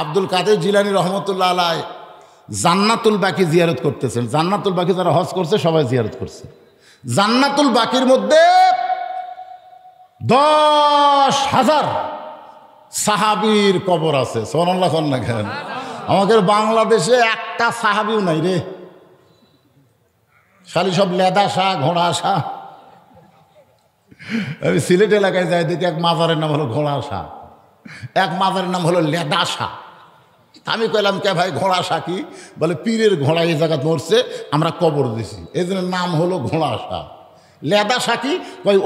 আব্দুল কাদের জিলানী রহমতুল্লাহ আলাইহি জান্নাতুল বাকি জিয়ারত করতেছেন। জান্নাতুল বাকি যারা হজ করছে সবাই জিয়ারত করছে। জান্নাতুল বাকির মধ্যে 10,000 সাহাবীর কবর আছে। সুবহানাল্লাহ না কেন? আমাদের বাংলাদেশে একটা সাহাবীও নাই রে, খালি সব লেদা শাহ ঘোড়া শাহ। আমি সিলেট এলাকায় যাই, দেখি এক মাজারের নাম হলো ঘোড়া শাহ, এক মাজারের নাম হলো লেদা শাহ। আমি কইলাম কে ভাই ঘোড়া শাহ কি? বলে পীরের ঘোড়া এই জায়গা মরছে, আমরা কবর দিছি, এই জন্য নাম হলো ঘোড়া শাহ। লেদা শাহ কি?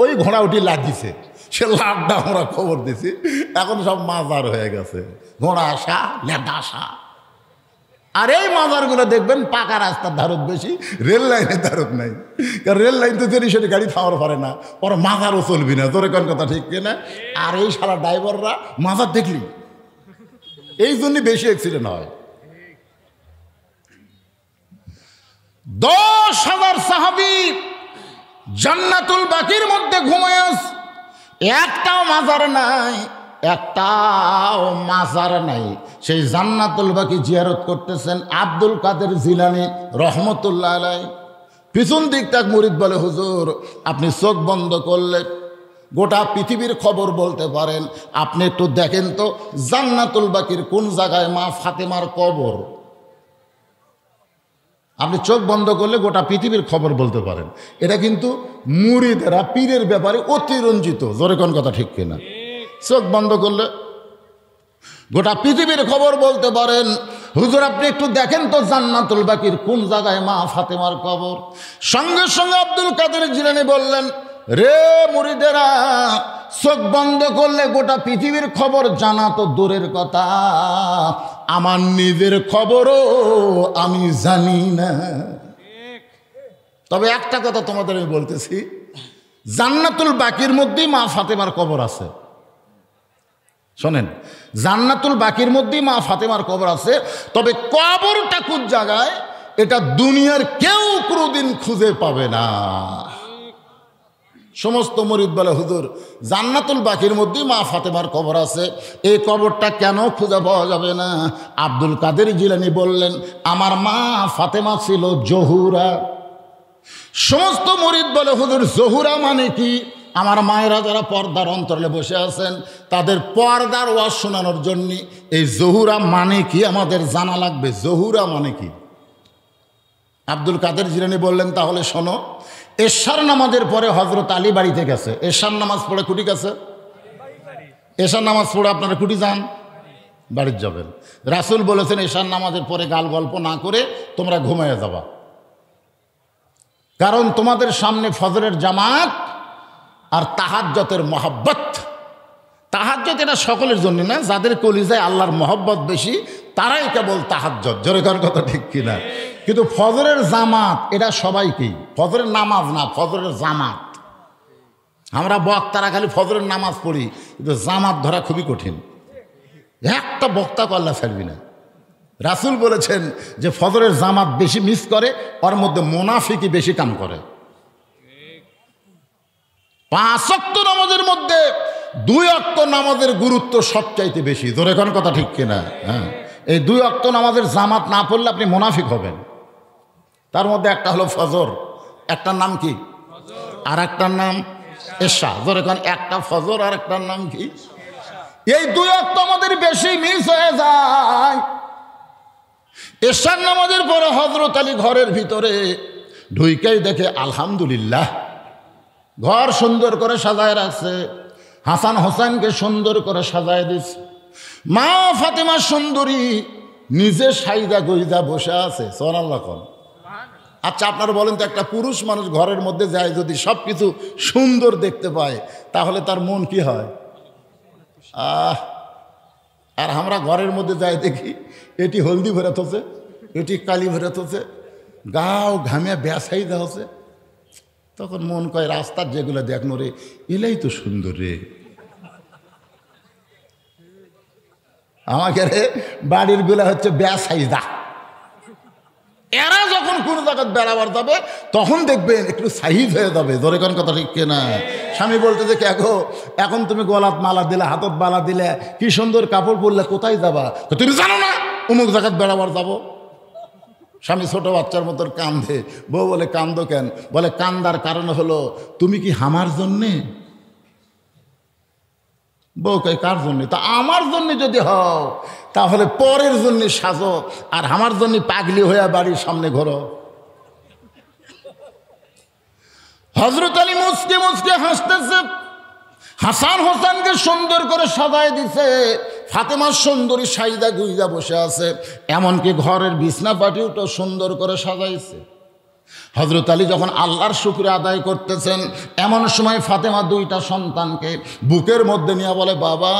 ওই ঘোড়া উঠি লাগিছে, সে লাড্ডা আমরা খবর দিছি, এখন সব মাজার হয়ে গেছে, ঘোড়া শাহ লেদা শাহ। আর এই মাজারগুলো দেখবেন পাকা রাস্তার ধারত বেশি, রেল লাইনের ধারত নাই। কারণ রেল লাইন তো তেরি সেটি গাড়ি খাওয়ার পারে না, ওর মাজারও চলবি না, তোর কোন কথা ঠিক কিনা? আর এই সারা ড্রাইভাররা মাজার দেখলি, এই জন্যই বেশি অ্যাক্সিডেন্ট হয়। 10,000 সাহাবী জান্নাতুল বাকির মধ্যে ঘুমায় আছে, একটাও মাজার নাই, একটাও মাজার নাই। সেই জান্নাতুল বাকি জিয়ারত করতেছেন আব্দুল কাদের জিলানী রহমতুল্লাহ আলাইহি। পিছন দিক তাক মুরিদ বলে, হুজুর আপনি চোখ বন্ধ করলে গোটা পৃথিবীর খবর বলতে পারেন, আপনি একটু দেখেন তো জান্নাতুল বাকির কোন জায়গায় মা ফাতেমার কবর। আপনি চোখ বন্ধ করলে গোটা পৃথিবীর খবর বলতে পারেন। এটা কিন্তু মুরিদেরা পীরের ব্যাপারে অতিরঞ্জিত, জোরে কোন কথা ঠিক কিনা? চোখ বন্ধ করলে গোটা পৃথিবীর খবর বলতে পারেন। হুজুর আপনি একটু দেখেন তো জান্নাতুল বাকির কোন জায়গায় মা ফাতেমার কবর। সঙ্গে সঙ্গে আব্দুল কাদের জিলানী বললেন, রে মুরিদেরা, চোখ বন্ধ করলে গোটা পৃথিবীর খবর জানা তো দূরের কথা, আমার নিজের খবরও আমি জানি না। তবে একটা কথা তোমাদের আমি বলতেছি, জান্নাতুল বাকির মধ্যেই মা ফাতেমার কবর আছে। শোনেন, জান্নাতুল বাকির মধ্যেই মা ফাতেমার কবর আছে, তবে কবরটা কোন জায়গায় এটা দুনিয়ার কেউ কোনোদিন খুঁজে পাবে না। সমস্ত মুরিদ বলে, হুজুর জান্নাতুল বাকির মধ্যেই মা ফাতেমার কবর আছে, এই কবরটা কেন খুঁজে পাওয়া যাবে না? আব্দুল কাদের জিলানী বললেন, আমার মা ফাতেমা ছিল জহুরা। সমস্ত মুরিদ বলে, হুজুর জহুরা মানে কি? আমার মায়েরা যারা পর্দার অন্তরালে বসে আছেন তাদের পর্দার ওয়াজ শোনানোর জন্য এই জহুরা মানে কি আমাদের জানা লাগবে। জহুরা মানে কি? আব্দুল কাদের জিলানী বললেন, তাহলে শোনো, এশার নামাজের পরে হজরত আলী বাড়িতে গেছে, এশার নামাজ পড়ে কুটি গেছে, এশার নামাজ পড়ে আপনারা কুটি যান, বাড়ির যাবেন। রাসূল বলেছেন এশার নামাজের পরে গাল গল্প না করে তোমরা ঘুমাইয়া যাবা, কারণ তোমাদের সামনে ফজরের জামাত আর তাহাজ্জুদের মহব্বত। তাহাজ্জুদ এটা সকলের জন্য না, যাদের কলিজায় আল্লাহর মহব্বত বেশি তারাই কেবল তাহাজ্জুদ, জোরে কার কথা ঠিক কিনা? কিন্তু ফজরের জামাত এটা সবাইকেই, ফজরের নামাজ না, ফজরের জামাত। আমরা বক্তারা খালি ফজরের নামাজ পড়ি, কিন্তু জামাত ধরা খুবই কঠিন। একটা বক্তা আল্লাহ ছাড়বি না। রাসূল বলেছেন যে ফজরের জামাত বেশি মিস করে, ওর মধ্যে মুনাফিকি বেশি কাম করে। 5 ওয়াক্ত নামাজের মধ্যে 2 ওয়াক্ত নামাজের গুরুত্ব সবচাইতে বেশি, ধরে কোন কথা ঠিক কিনা? হ্যাঁ, এই 2 ওয়াক্ত নামাজের জামাত না পড়লে আপনি মুনাফিক হবেন। তার মধ্যে একটা হলো ফজর, একটার নাম কি? আর একটার নাম এশা। ধরে কোন একটা ফজর আর একটার নাম কি? এই 2 ওয়াক্ত আমাদের বেশি মিস হয়ে যায়। এশার নামাজের পরে হযরত আলী ঘরের ভিতরে ঢুইকাই দেখে আলহামদুলিল্লাহ ঘর সুন্দর করে সাজায় রাখছে, হাসান হোসেনকে সুন্দর করে সাজায় দিচ্ছে, মা ফাতেমা সুন্দরী নিজে সাইদা গইদা বসে আছে। সুবহানাল্লাহ। আচ্ছা আপনারা বলেন তো, একটা পুরুষ মানুষ ঘরের মধ্যে যায় যদি সব কিছু সুন্দর দেখতে পায় তাহলে তার মন কি হয়? আর আমরা ঘরের মধ্যে যাই দেখি এটি হলদি ভরে থছে, এটি কালি ভরে থছে, গাও ঘামিয়া বেসাইদা হচ্ছে, তখন মন কয় রাস্তার যেগুলো দেখনো রে এলাই তো সুন্দর রে। আমাকে রে বাড়ির গুলা হচ্ছে বেসাইদা, এরা যখন কোনো জায়গায় বেড়াবার যাবে তখন দেখবেন একটু সাহিদ হয়ে যাবে। ধরে কোন কথা ঠিক কিনা? স্বামী বলতে যে দেখো এখন তুমি গলাত মালা দিলে, হাতত মালা দিলে, কি সুন্দর কাপড় পরলে, কোথায় যাবা? তুমি জানো না অমুক জায়গায় বেড়াবার যাবো। স্বামী ছোট বাচ্চার মতন কান্দে। বউ বলে কান্দো কেন? বলে কান্দার কারণ হলো তুমি কি আমার জন্যে? বউ কয় কার জন্যে? তা আমার জন্য যদি হও তাহলে পরের জন্য সাজো, আর আমার জন্য পাগলি হইয়া বাড়ির সামনে ঘোরো। হযরত আলী মুচকে মুচকে হাসতেছে। হাসান হোসেনকে সুন্দর করে সাজায় দিছে। ফাতেমা সুন্দরী সাইদা গুইজা বসে আছে। এমনকি ঘরের বিছনা পাটিও সুন্দর করে সাজাইছে। হযরত আলী যখন আল্লাহর শুকরিয়া আদায় করতেছেন, এমন সময় ফাতেমা দুইটা সন্তানকে বুকের মধ্যে নিয়ে বলে, বাবা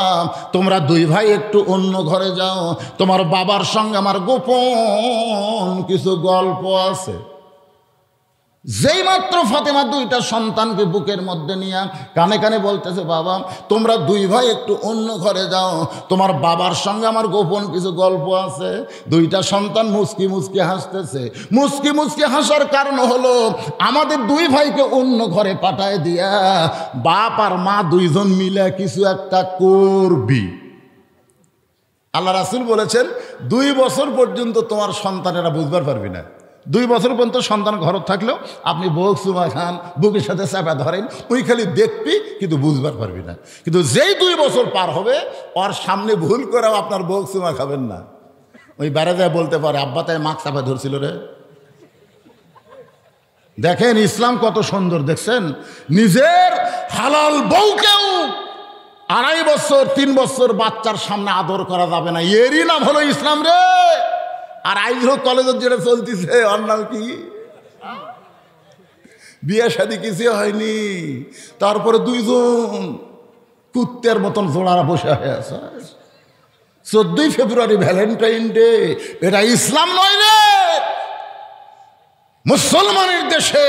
তোমরা দুই ভাই একটু অন্য ঘরে যাও, তোমার বাবার সঙ্গে আমার গোপন কিছু গল্প আছে। যেই মাত্র ফাতেমা দুইটা সন্তানকে বুকের মধ্যে নিয়ে কানে কানে বলতেছে, বাবা তোমরা দুই ভাই একটু অন্য ঘরে যাও, তোমার বাবার সঙ্গে আমার গোপন কিছু গল্প আছে। দুইটা সন্তান মুচকি মুচকি হাসতেছে। মুচকি মুচকি হাসার কারণ হলো আমাদের দুই ভাইকে অন্য ঘরে পাঠায় দিয়া বাপ আর মা দুইজন মিলে কিছু একটা করবি। আল্লাহ রাসূল বলেছেন 2 বছর পর্যন্ত তোমার সন্তানেরা বুঝবার পারবি না। 2 বছর পর্যন্ত সন্তান ঘর থাকলেও আপনি বউ চুমা খান, বুকের সাথে চাপা ধরেন, ওই খালি দেখবি কিন্তু বুঝবার পারবি না। কিন্তু যেই 2 বছর পার হবে ওর সামনে ভুল করেও আপনার বউ চুমা খাবেন না। ওই বাইরে যায় বলতে পারে, আব্বা তাই মাক চাপা ধরছিল রে। দেখেন ইসলাম কত সুন্দর, দেখছেন? নিজের হালাল বউকেও 2.5 বছর 3 বছর বাচ্চার সামনে আদর করা যাবে না, এরই নাম হলো ইসলাম রে। আর আইজো কলেজের যেটা চলতেছে ওর নাম কি? বিয়ে শাদী কিছু হয়নি, তারপরে 2 জন কুত্তের মতন জোড়ারা বসে হয়ে আছে। 14ই ফেব্রুয়ারি ভ্যালেন্টাইন ডে, এটা ইসলাম নয় রে। মুসলমানের দেশে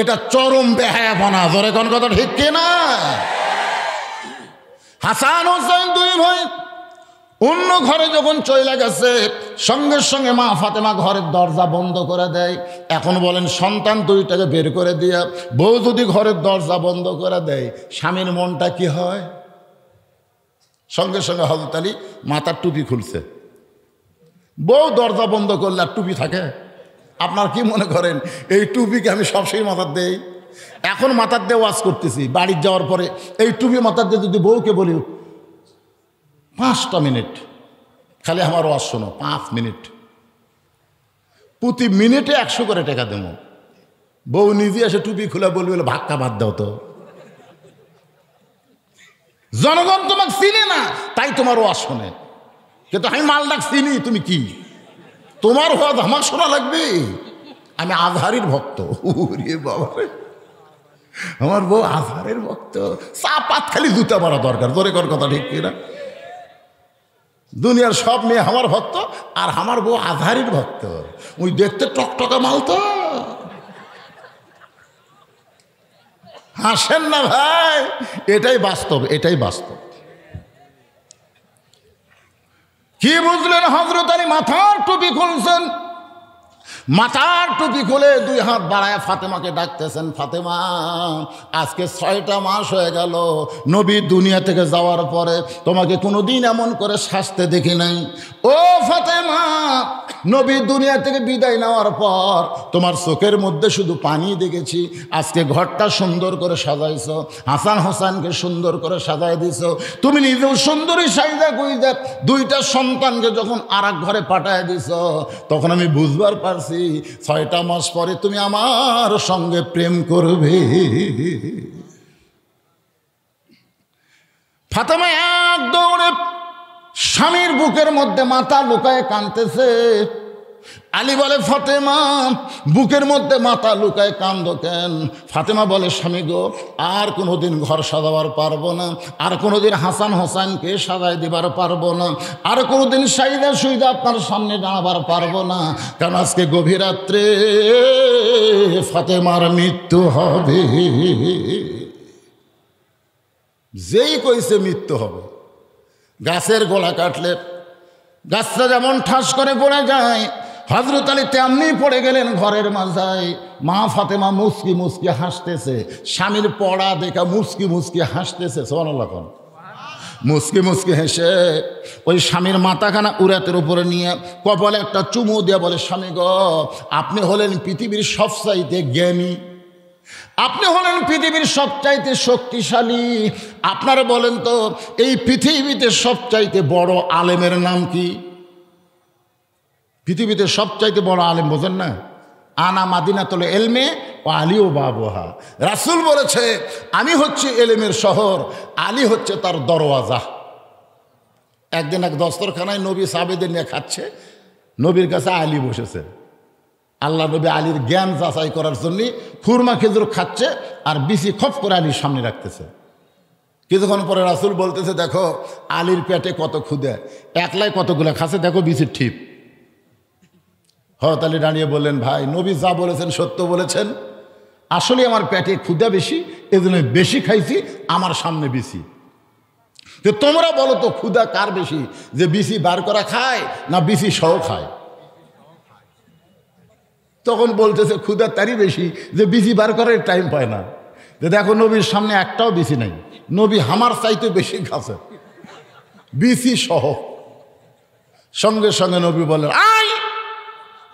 এটা চরম বেহায়াপনা। ধরে কোন কথা ঠিক কিনা? হাসান হোসেন 2 ভাই অন্য ঘরে যখন চলে গেছে, সঙ্গে সঙ্গে মা ফাতেমা ঘরের দরজা বন্ধ করে দেয়। এখন বলেন সন্তান 2টাকে বের করে দিয়া বউ যদি ঘরের দরজা বন্ধ করে দেয়, স্বামীর মনটা কি হয়? সঙ্গে সঙ্গে হযরত আলী মাথার টুপি খুলছে। বউ দরজা বন্ধ করলে আর টুপি থাকে? আপনার কি মনে করেন এই টুপিকে আমি সবসময় মাথার দেই? এখন মাথার দিয়ে ওয়াজ করতেছি, বাড়ির যাওয়ার পরে এই টুপি মাথার দিয়ে যদি বউকে বলি 5টা মিনিট খালি আমার ওয়াজ শোনো, 5 মিনিট, প্রতি মিনিটে 100 করে টাকা দেব। বউ নিজে এসে টুপি খুলে বলবে ভাক্কা বাদ দাও তো। জনগণ তোমাকে চিনে না তাই তোমার ওয়াজ শোনে, কিন্তু আমি মালদাক চিনি। তুমি কি তোমার ওয়াজ আমার শোনা লাগবে? আমি আজহারির ভক্ত। ওরে বাবা, আমার বউ আজহারের ভক্ত। চাপাত খালি জুতা মারা দরকার। ধরে কর কথা ঠিক কিনা? দুনিয়ার সব মেয়ে আমার ভক্ত, আর আমার বউ আজহারির ভক্ত। ওই দেখতে টকটকা মাল তো। হাসেন না ভাই, এটাই বাস্তব, এটাই বাস্তব। কি বুঝলেন? হযরত আলী মাথার টুপি খুলছেন। মাথার টুপি খুলে 2 হাত বাড়ায় ফাতেমাকে ডাকতেছেন, ফাতেমা আজকে 6টা মাস হয়ে গেল নবী দুনিয়া থেকে যাওয়ার পরে তোমাকে কোনোদিন এমন করে সাজতে দেখি নাই। ও ফাতেমা, নবী দুনিয়া থেকে বিদায় নেওয়ার পর তোমার চোখের মধ্যে শুধু পানি দেখেছি। আজকে ঘরটা সুন্দর করে সাজাইছো, হাসান হোসেনকে সুন্দর করে সাজাই দিছো, তুমি নিজেও সুন্দরী সাইজা গুইজা 2টা সন্তানকে যখন আরেক ঘরে পাঠায় দিছো, তখন আমি বুঝবার পারছি 6টা মাস পরে তুমি আমার সঙ্গে প্রেম করবে। ফাতেমা এক দৌড়ে স্বামীর বুকের মধ্যে মাথা লুকায় কাঁদতেছে। আলী বলে, ফাতেমা বুকের মধ্যে মাথা লুকায় কান্দো কেন? ফাতেমা বলে, স্বামী গো, আর কোনোদিন ঘর সাজাবার পারবো না, আর কোনোদিন হাসান হোসেনকে সাজাই দিবার পারবো না, আর কোনোদিন সাইদা সুইদা আপনার সামনে দাঁড়াবার পারবো না, কারণ আজকে গভীর রাত্রে ফাতেমার মৃত্যু হবে। যেই কইছে মৃত্যু হবে। গাছের গোড়া কাটলে গাছটা যেমন ঠাস করে পড়ে যায়, হযরত আলী তেমনি পড়ে গেলেন ঘরের মাঝায়। মা ফাতেমা মুস্কি মুস্কি হাসতেছে, স্বামীর পড়া দেখা মুস্কি মুস্কি হাসতেছে। সুবহানাল্লাহ। মুস্কি মুস্কি হেসে ওই স্বামীর মাথাখানা উরাতের উপরে নিয়ে কপালে একটা চুমু দিয়ে বলে, স্বামী গো, আপনি হলেন পৃথিবীর সবচাইতে জ্ঞানী, আপনি হলেন পৃথিবীর সবচাইতে শক্তিশালী। আপনারা বলেন তো, এই পৃথিবীতে সবচাইতে বড় আলেমের নাম কি? পৃথিবীতে সবচাইতে বড় আলেম বোঝেন না? আনা মাদিনাতুল ইলমে ওয়া আলী ও বাবুহা। রাসূল বলেছে, আমি হচ্ছে এলেমের শহর, আলী হচ্ছে তার দরওয়াজা। একদিন এক দস্তরখানায় নবী সাহাবীদের নিয়ে খাচ্ছে, নবীর কাছে আলী বসেছে। আল্লাহ নবী আলীর জ্ঞান যাচাই করার জন্য খুরমা খেজুর খাচ্ছে আর বিসি খপ করে আলীর সামনে রাখতেছে। কিছুক্ষণ পরে রাসূল বলতেছে, দেখো আলীর পেটে কত ক্ষুধা, একলাই কতগুলো খাচ্ছে, দেখো বিসির ঠিক। হযরত আলী দাঁড়িয়ে বললেন, ভাই নবী যা বলেছেন সত্য বলেছেন, আসলে আমার পেটে ক্ষুধা বেশি, এজন্য বেশি খাইছি, আমার সামনে বিসি। তো তোমরা বলো তো ক্ষুধা কার বেশি, যে বিসি বার করা খায় না বিসি সহ খায়? তখন বলতেছে ক্ষুধা তারই বেশি যে বিসি বার করার টাইম পায় না। যে দেখো নবীর সামনে একটাও বিসি নাই, নবী হামার চাইতে বেশি খাচ্ছে বিসি সহ। সঙ্গে সঙ্গে নবী বললেন, আয়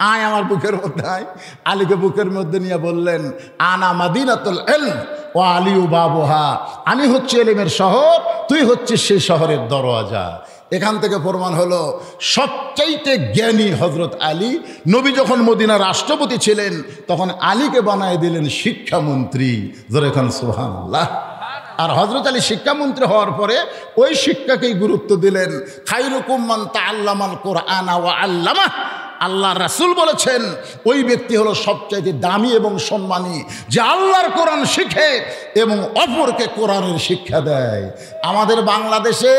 আয় আমার বুকের মধ্যে আয়। আলীকে বুকের মধ্যে নিয়ে বললেন, আনা মাদিনাতুল ইলম ওয়া আলী বাবুহা। আমি হচ্ছে এলেমের শহর, তুই হচ্ছিস সেই শহরের দরওয়াজা। এখান থেকে প্রমাণ হলো সবচাইতে জ্ঞানী হযরত আলী। নবী যখন মদিনার রাষ্ট্রপতি ছিলেন তখন আলীকে বানায় দিলেন শিক্ষামন্ত্রী। জোরে খান সুবহানাল্লাহ। আর হযরত আলী শিক্ষামন্ত্রী হওয়ার পরে ওই শিক্ষাকেই গুরুত্ব দিলেন। খায়রুকুম মান তাআল্লামাল কুরআনা ওয়া আল্লামাহ। আল্লাহ রাসূল বলেছেন, ওই ব্যক্তি হলো সবচাইতে দামি এবং সম্মানী, যে আল্লাহর কোরআন শিখে এবং অপরকে কোরআনের শিক্ষা দেয়। আমাদের বাংলাদেশে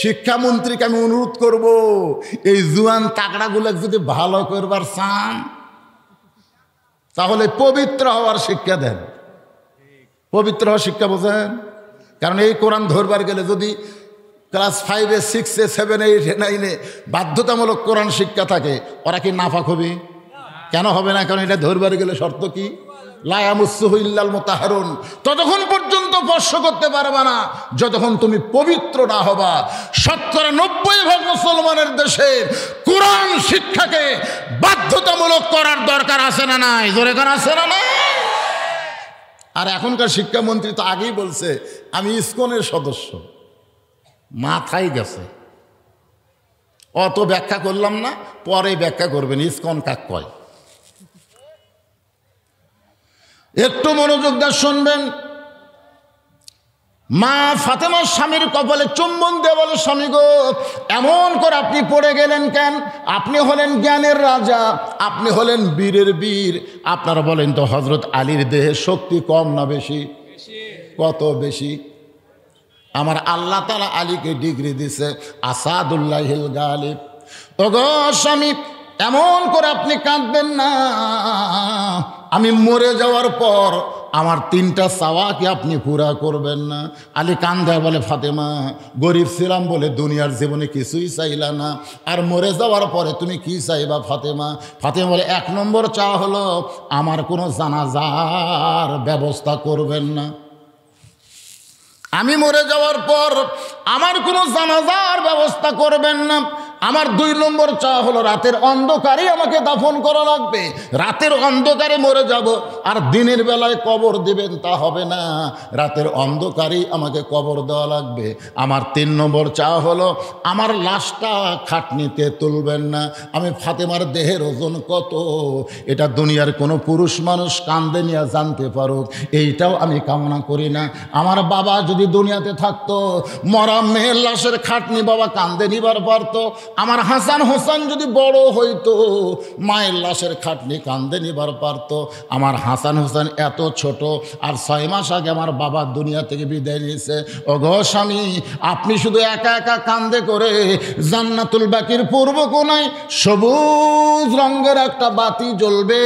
শিক্ষামন্ত্রীকে আমি অনুরোধ করব, এই জুয়ান তাকড়াগুলো যদি ভালো করবার চান তাহলে পবিত্র হওয়ার শিক্ষা দেন। পবিত্র হওয়ার শিক্ষা বোঝেন? কারণ এই কোরআন ধরবার গেলে যদি ক্লাস 5-এ 6-এ 7-এ 8-এ 9-এ বাধ্যতামূলক কোরআন শিক্ষা থাকে, ওরা কি নাফাক হবে? কেন হবে না? কারণ এটা ধরবার গেলে শর্ত কি? লা ইয়ামাসসুহু ইল্লাল মুতাহহারুন। ততক্ষণ পর্যন্ত স্পর্শ করতে পারবে না যতক্ষণ তুমি পবিত্র না হবা। 90% মুসলমানের দেশে কোরআন শিক্ষাকে বাধ্যতামূলক করার দরকার আছে না নাই? জোরে কোন আছে না নাই? আর এখনকার শিক্ষামন্ত্রী তো আগেই বলছে, আমি ইসকনের সদস্য। মাথায় গেছে, অত ব্যাখ্যা করলাম না, পরে ব্যাখ্যা করবেন ইসকন কাক কয়। একটু মনোযোগ দিয়ে শুনবেন। মা ফাতেমার স্বামীর কপালে চুম্বন দিয়ে বলে, স্বামী গো, এমন করে আপনি পড়ে গেলেন কেন? আপনি হলেন জ্ঞানের রাজা, আপনি হলেন বীরের বীর। আপনারা বলেন তো, হযরত আলীর দেহে শক্তি কম না বেশি? কত বেশি? আমার আল্লাহ তাআলা আলীকে ডিগ্রি দিছে আসাদুল্লাহিল গালিব। ওগো স্বামী, এমন করে আপনি কাঁদবেন না। আমি মরে যাওয়ার পর আমার 3টা চাওয়া কি আপনি পুরা করবেন না? আলী কান্দে বলে, ফাতেমা, গরিব ছিলাম বলে দুনিয়ার জীবনে কিছুই চাইলা না, আর মরে যাওয়ার পরে তুমি কি চাইবা ফাতেমা? ফাতেমা বলে, 1 নম্বর চাওয়া হলো আমার কোনো জানাজার ব্যবস্থা করবেন না। আমি মরে যাওয়ার পর আমার কোনো জানাজার ব্যবস্থা করবেন না। আমার 2 নম্বর চাওয়া হলো রাতের অন্ধকারে আমাকে দাফন করা লাগবে। রাতের অন্ধকারে মরে যাব, আর দিনের বেলায় কবর দিবেন তা হবে না, রাতের অন্ধকারেই আমাকে কবর দেওয়া লাগবে। আমার 3 নম্বর চাওয়া হলো আমার লাশটা খাটনিতে তুলবেন না। আমি ফাতেমার দেহের ওজন কত এটা দুনিয়ার কোনো পুরুষ মানুষ কান্দে নিয়ে জানতে পারুক, এইটাও আমি কামনা করি না। আমার বাবা যদি দুনিয়াতে থাকতো, মরা মেয়ের লাশের খাটনি বাবা কান্দে নিবার পারতো। আমার হাসান হোসেন যদি বড় হইতো, মায়ের লাশের খাটনি কান্দে নিবার পারতো। আমার হাসান হোসেন এত ছোট, আর 6 মাস আগে আমার বাবা দুনিয়া থেকে বিদায় নিয়েছে। ওগো স্বামী, আপনি শুধু একা একা কান্দে করে জান্নাতুল বাকির পূর্ব কোণায় সবুজ রঙের একটা বাতি জ্বলবে,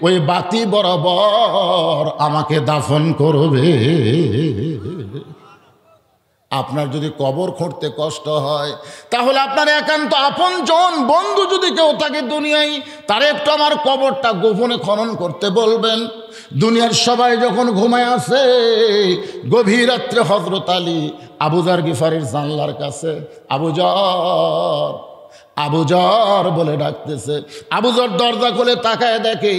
ওই বাতি বরাবর আমাকে দাফন করবে। আপনার যদি কবর খুঁড়তে কষ্ট হয়, তাহলে আপনার একান্ত আপনজন বন্ধু যদি কেউ থাকে দুনিয়ায়, তার একটু আমার কবরটা গোপনে খনন করতে বলবেন। দুনিয়ার সবাই যখন ঘুমায় আসে, গভীর রাত্রে হযরত আলী আবু যর গিফারির জানলার কাছে আবু যর বলে ডাকতেছে। আবু যর দরজা খুলে তাকায় দেখে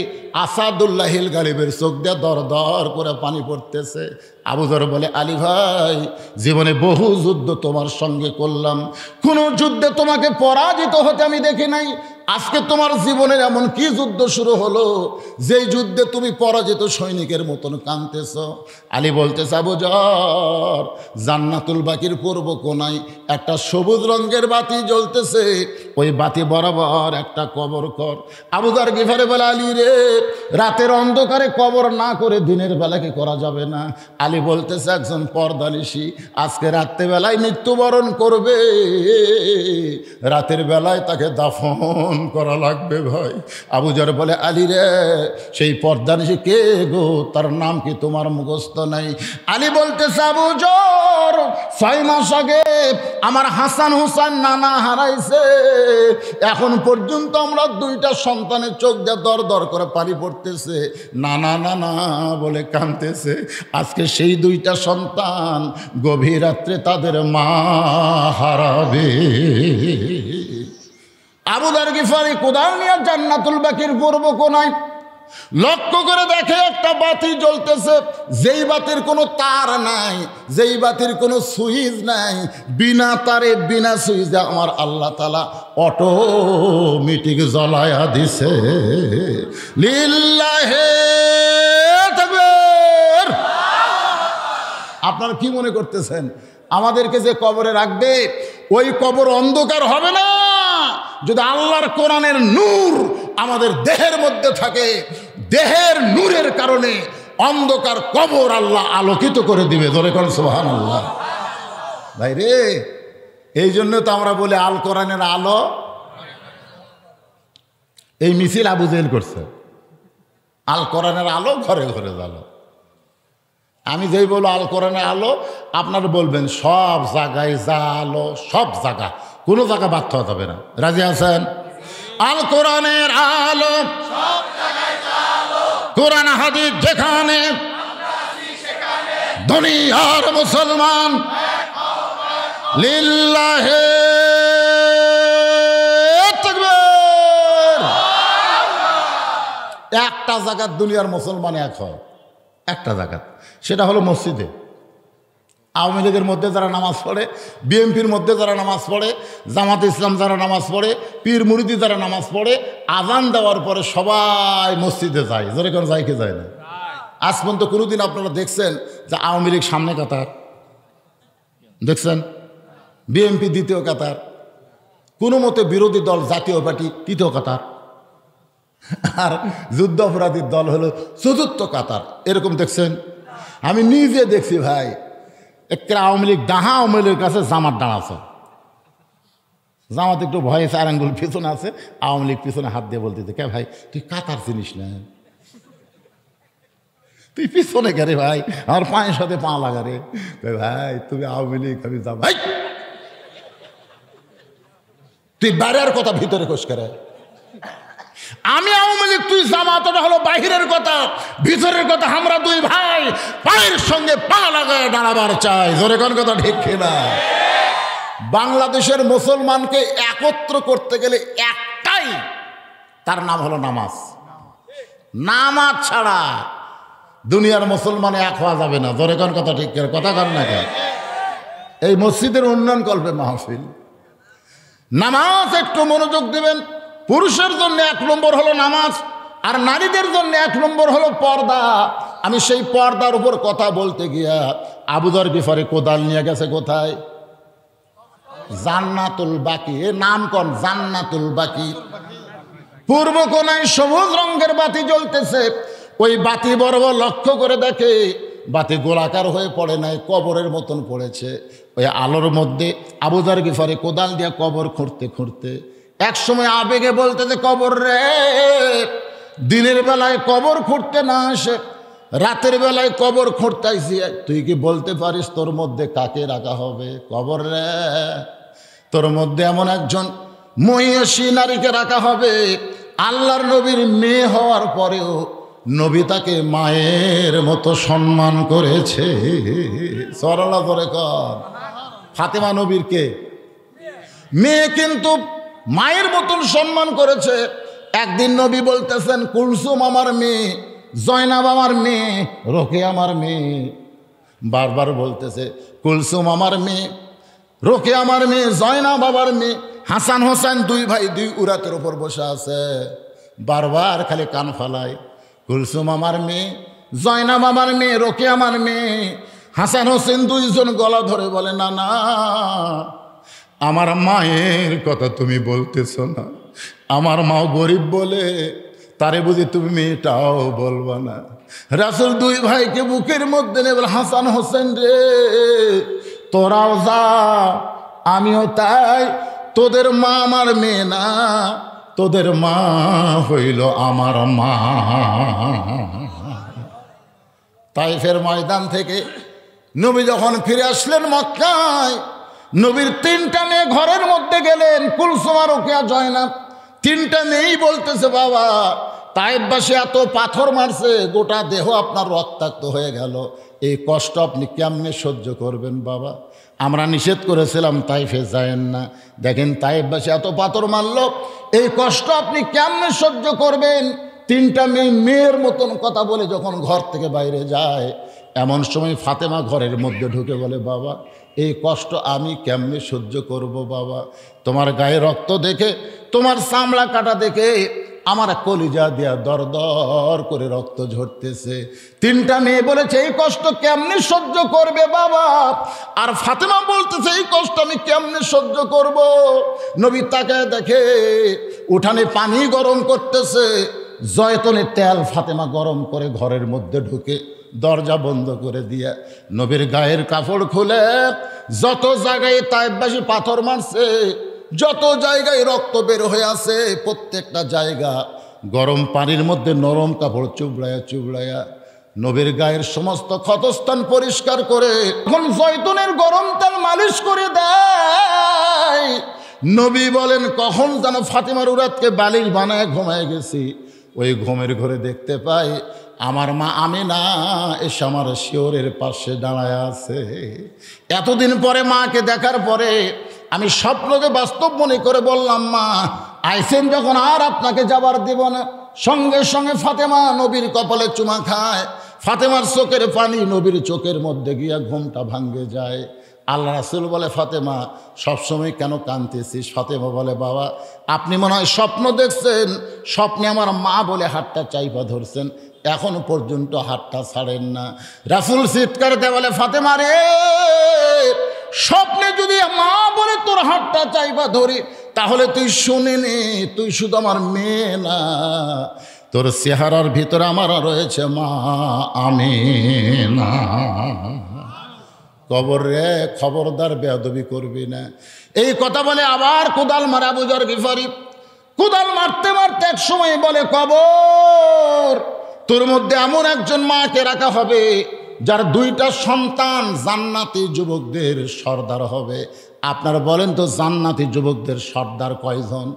আসাদুল্লাহিল গালিবের চোখ দিয়ে দর দর করে পানি পড়তেছে। আবু যর বলে, আলী ভাই, জীবনে বহু যুদ্ধ তোমার সঙ্গে করলাম, কোনো যুদ্ধে তোমাকে পরাজিত হতে আমি দেখি নাই। আজকে তোমার জীবনের এমন কি যুদ্ধ শুরু হলো যেই যুদ্ধে তুমি পরাজিত সৈনিকের মতন কাঁদতেছ? আলী বলতেছে, আবু যর, জান্নাতুল বাকির পূর্ব কোনায় একটা সবুজ রঙের বাতি জ্বলতেছে, ওই বাতি বরাবর একটা কবর কর। আবু যর গিফারি বলে, আলী রে, রাতের অন্ধকারে কবর না করে দিনের বেলা কি করা যাবে না? আলী বলতেছে, একজন পর্দানিশী আজকে রাত্রেবেলায় মৃত্যুবরণ করবে, রাতের বেলায় তাকে দাফন করা লাগবে ভাই। আবু যর বলে, আলী রে, সেই পর্দানিশী কে গো? তার নাম কি তোমার মুখস্থ নাই? আলী বলতেছে, আবু যর, 6 মাস আগে আমার হাসান হুসাইন নানা হারাইছে, এখন পর্যন্ত আমরা 2টা সন্তানের চোখ দিয়ে দর দর করে পানি পড়তেছে, নানা নানা বলে কাঁদতেছে। আজকে সেই 2টা সন্তান গভীর রাত্রে তাদের মা হারাবে। আবু যর গিফারি কোদাল নিয়ে জান্নাতুল বাকির পূর্ব কোনায় লক্ষ্য করে দেখে একটা বাতি জ্বলতেছে, যেই বাতির কোনো তার নাই, যেই বাতির কোনো সুইচ নাই, বিনা তারে বিনা সুইচে আমার আল্লাহ তাআলা অটোমেটিক জ্বলায়া দিছে। লিল্লাহে তাকবীর। আপনারা কি মনে করতেছেন আমাদেরকে যে কবরে রাখবে ওই কবর অন্ধকার হবে না? যদি আল্লাহর কোরআনের নূর আমাদের দেহের মধ্যে থাকে, দেহের নূরের কারণে অন্ধকার কবর আল্লাহ আলোকিত করে দিবে। ধরে করেন সুবহানাল্লাহ। ভাই রে, এই জন্য তো আমরা বলি আল কোরআনের আলো। এই মিছিল আবু জেহেল করছে, আল কোরআনের আলো ঘরে ঘরে জ্বালো। আমি যেই বলবো আল কোরআনের আলো, আপনারা বলবেন সব জায়গায় জালো, সব জায়গা, কোনো জায়গা বাদ হওয়া যাবে না। রাজি আছেন? আল কোরআনের আলো, কোরআন হাদিস যেখানে, দুনিয়ার মুসলমান লিল্লাহে তাকবীর। একটা জায়গার দুনিয়ার মুসলমান এক হয়, একটা জায়গা, সেটা হলো মসজিদে। আওয়ামী লীগের মধ্যে যারা নামাজ পড়ে, বিএনপির মধ্যে যারা নামাজ পড়ে, জামাত ইসলাম যারা নামাজ পড়ে, পীর মুরিদি যারা নামাজ পড়ে, আজান দেওয়ার পরে সবাই মসজিদে যায়। জোরে কোন যায় কি যায় না? আজ পর্যন্ত কোনোদিন আপনারা দেখছেন যে আওয়ামী লীগ সামনে কাতার দেখছেন, বিএনপি দ্বিতীয় কাতার, কোনো মতে বিরোধী দল জাতীয় পার্টি তৃতীয় কাতার, আর যুদ্ধ অপরাধীর দল হলো চতুর্থ কাতার, এরকম দেখছেন? আমি নিজে দেখছি ভাই। একটা আওয়ামী লীগ ডাহা, আওয়ামী লীগের কাছে জামাত দাঁড়াচ্ছে, জামাত একটু ভয়ে 4 আঙ্গুল পিছনে আছে, আওয়ামী লীগ পিছনে হাত দিয়ে বলতেছে, কে ভাই তুই কাতার চিনিস না, তুই পিছনে কে রে ভাই, আমার পায়ের সাথে পা লাগা রে ভাই, তুমি আওয়ামী লীগ, আমি জামাত, তুই বাইরের কথা ভিতরে কোষ করে, আমি আওয়ামী লীগ তুই জামাত, ওটা হলো বাহিরের কথা, ভিতরের কথা আমরা 2 ভাই পায়ের সঙ্গে পা লাগায় দাঁড়াবার চাই। জোরে কোন কথা ঠিক কিনা? বাংলাদেশের মুসলমানকে একত্র করতে গেলে একটাই, তার নাম হলো নামাজ। নামাজ ছাড়া দুনিয়ার মুসলমানে এক হওয়া যাবে না। জোরে কোন কথা ঠিক কিনা? কথা কন না কেন? এই মসজিদের উন্নয়ন কল্পে মাহফিল, নামাজ একটু মনোযোগ দিবেন। পুরুষের জন্য 1 নম্বর হলো নামাজ, আর নারীদের জন্য 1 নম্বর হলো পর্দা। আমি সেই পর্দার উপর কথা বলতে গিয়া আবু যর গিফারি কোদাল নিয়ে গেছে কোথায়? জান্নাতুল বাকি। এ নাম কোন? জান্নাতুল বাকি। পূর্ব কোনায় সবুজ রঙের বাতি জ্বলতেছে, ওই বাতি বরাবর লক্ষ্য করে দেখে বাতি গোলাকার হয়ে পড়ে নাই, কবরের মতন পড়েছে। ওই আলোর মধ্যে আবু যর গিফারি কোদাল দিয়ে কবর খুঁড়তে খুঁড়তে এক সময় আবেগে বলতে যে, কবর রে, দিনের বেলায় কবর খুঁড়তে না আসে রাতের বেলায় কবর খুঁড়তাইছি, তুই কি বলতে পারিস তোর মধ্যে কাকে রাখা হবে? কবর রে, তোর মধ্যে এমন একজন মহিষী নারীকে রাখা হবে, আল্লাহর নবীর মেয়ে হওয়ার পরেও নবী তাকে মায়ের মতো সম্মান করেছে। সরলা করে কর, ফাতেমা নবীর কে মেয়ে, কিন্তু মায়ের মতন সম্মান করেছে। একদিন নবী বলতেছেন, কুলসুম আমার মেয়ে, জয়নাব আমার মেয়ে, রোকেয়া আমার মেয়ে। বারবার বলতেছে, কুলসুম আমার মেয়ে, রোকেয়া আমার মেয়ে, জয়নাব আমার মেয়ে। হাসান হোসেন দুই ভাই দুই উরাতের ওপর বসে আছে, বারবার খালি কান ফালায়, কুলসুম আমার মেয়ে, জয়নাব আমার মেয়ে, রোকেয়া আমার মেয়ে। হাসান হোসেন দুইজন গলা ধরে বলে, না না, আমার মায়ের কথা তুমি বলতেছ না, আমার মাও গরিব বলে তারে বুঝি তুমি মেয়েটাও বলবা না? রাসূল দুই ভাইকে বুকের মধ্যে নেবে, হাসান হোসেন রে, তোরাও যা, আমিও তাই, তোদের মা আমার মেয়ে না, তোদের মা হইল আমার মা। তাইফের ময়দান থেকে নবী যখন ফিরে আসলেন মক্কায়, নবীর তিনটা মেয়ে ঘরের মধ্যে গেলেন, কুলসুম, রোকেয়া, জয়নাব। তিনটা মেয়েই বলতেছে, বাবা তাইফবাসী এত পাথর মারছে, গোটা দেহ আপনার রক্তাক্ত হয়ে গেল, এই কষ্ট আপনি কেমনে সহ্য করবেন বাবা? আমরা নিষেধ করেছিলাম তাইফে যায়েন না, দেখেন তাইফবাসী এত পাথর মারল, এই কষ্ট আপনি কেমনে সহ্য করবেন? তিনটা মেয়ে মেয়ের মতন কথা বলে যখন ঘর থেকে বাইরে যায়, এমন সময় ফাতেমা ঘরের মধ্যে ঢুকে বলে, বাবা এই কষ্ট আমি কেমনে সহ্য করব বাবা? তোমার গায়ে রক্ত দেখে, তোমার চামড়া কাটা দেখে আমার কলিজা দিয়া দর দর করে রক্ত ঝরতেছে। তিনটা মেয়ে বলেছে, এই কষ্ট কেমনে সহ্য করবে বাবা? আর ফাতেমা বলতেছে, এই কষ্ট আমি কেমনে সহ্য করব? নবী তাকে দেখে উঠানে পানি গরম করতেছে, জয়তুনের তেল ফাতেমা গরম করে ঘরের মধ্যে ঢুকে দরজা বন্ধ করে দিয়া নবীর গায়ের কাপড় খুলে যত জায়গায় তাইফবাসী পাথর মারছে, যত জায়গায় রক্ত বের হয়ে আছে, প্রত্যেকটা জায়গা গরম পানির মধ্যে নরম কাপড় চুবড়ায়া চুবড়ায়া নবীর গায়ের সমস্ত ক্ষতস্থান পরিষ্কার করে এখন জয়তুনের গরম তেল মালিশ করে দেয়। নবী বলেন, কখন যেন ফাতেমার উরাতকে বালিশ বানায় ঘুমায় গেছি, ওই ঘুমের ঘরে দেখতে পাই আমার মা আমিনা এসে আমার শিওরের পাশে দাঁড়ায় আছে। এতদিন পরে মাকে দেখার পরে আমি স্বপ্নকে বাস্তব মনে করে বললাম, মা আইসেন যখন আর আপনাকে যাবার দেব না। সঙ্গে সঙ্গে ফাতেমা নবীর কপালে চুমা খায়, ফাতেমার চোখের পানি নবীর চোখের মধ্যে গিয়া ঘুমটা ভাঙ্গে যায়। আল্লাহ রাসূল বলে, ফাতেমা সবসময় কেন কাঁদতেছিস? ফাতেমা বলে, বাবা আপনি মনে হয় স্বপ্ন দেখছেন, স্বপ্নে আমার মা বলে হাতটা চাইপা ধরছেন, এখনো পর্যন্ত হাতটা ছাড়েন না। রাসূল চিৎকার দিয়ে বলে, ফাতেমা রে, স্বপ্নে যদি মা বলে তোর হাতটা চাইপা ধরি, তাহলে তুই শুনে নে, তুই শুধু আমার মেয়ে না, তোর চেহারার ভিতরে আমার রয়েছে মা আমিনা। কবর রে, খবরদার বেয়াদবি করবি না। এই কথা বলে আবার কোদাল মারে আবু যর গিফারি। কোদাল মারতে মারতে এক সময় বলে, কবর, তোর মধ্যে এমন একজন মাকে রাখা হবে যার দুইটা সন্তান জান্নাতি যুবকদের সর্দার হবে। আপনারা বলেন তো, জান্নাতি যুবকদের সর্দার কয়জন?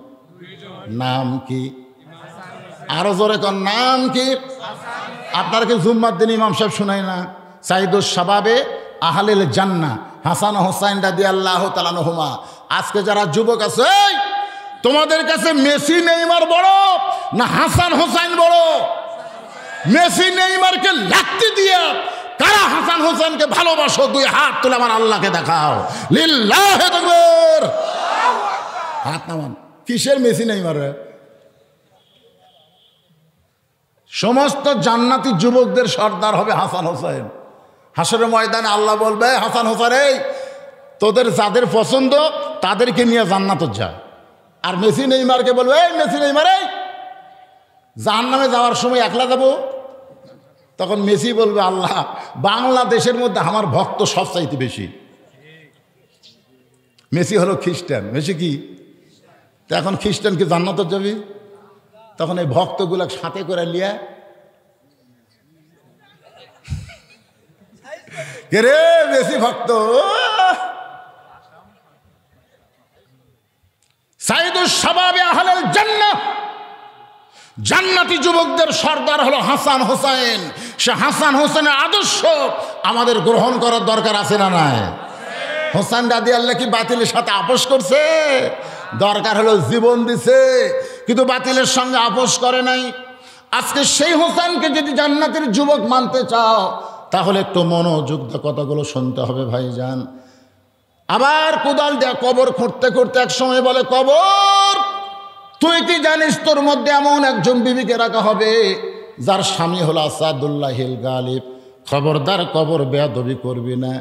নাম কি? আরো জোরে কর, নাম কি? আপনারা কি জুম্মার দিন ইমাম সাহেব শোনায় না, সাইদুস শাবাবে আহলিল জান্নাহ হাসান হোসাইন রাদিয়াল্লাহু তাআলা আনহুমা। আজকে যারা যুবক আছে, তোমাদের কাছে মেসি নেইমার বড় না হাসান হোসাইন বড়? মেসি নেইমারকে লাত্তি দিয়া কারা হাসান হোসেনকে ভালোবাসো? দুই হাত তুলে আমার আল্লাহকে দেখাও, লিল্লাহি তাকবীর। হাত নামান। কিসের মেসি নেইমার? সমস্ত জান্নাতি যুবকদের সর্দার হবে হাসান হোসেন। হাসরের ময়দানে আল্লাহ বলবে, হাসান হোসেন এই তোদের যাদের পছন্দ তাদেরকে নিয়ে জান্নাতে যা। আর মেসি নেইমারকে বলবে, এই মেসি নেইমার এই জাহান্নামে যাওয়ার সময় একলা যাবো। তখন মেসি বলবে, আল্লাহ বাংলাদেশের মধ্যে আমার ভক্ত সবচাইতে বেশি। মেসি হলো খ্রিস্টান, মেসি কি? তো এখন খ্রিস্টান কি জান্নাতে যাবি? তখন এই ভক্তগুলো সাথে করে নিয়ে কে রে বেশি ভক্ত? সাইদুস শাবাবে আহলেল জান্নাহ, জান্নাতি যুবকদের সর্দার হলো হাসান হোসেন। সে হাসান হোসেনের আদর্শ আমাদের গ্রহণ করার দরকার আছে না নাই? হোসেন রাদিয়াল্লাহু কি বাতিলের সাথে আপোষ করছে? দরকার হলো জীবন দিছে, কিন্তু বাতিলের সঙ্গে আপোষ করে নাই। আজকে সেই হোসেনকে যদি জান্নাতের যুবক মানতে চাও তাহলে একটু মনোযোগ দিয়ে কথাগুলো শুনতে হবে ভাইজান। আবার কোদাল দেয়া কবর খুঁড়তে খুঁড়তে এক সময় বলে, কবর তুই কি জানিস তোর মধ্যে এমন একজন বিবিকে রাখা হবে যার স্বামী হলো আসাদুল্লাহিল গালিব, খবরদার কবর বেয়াদবি করবি না।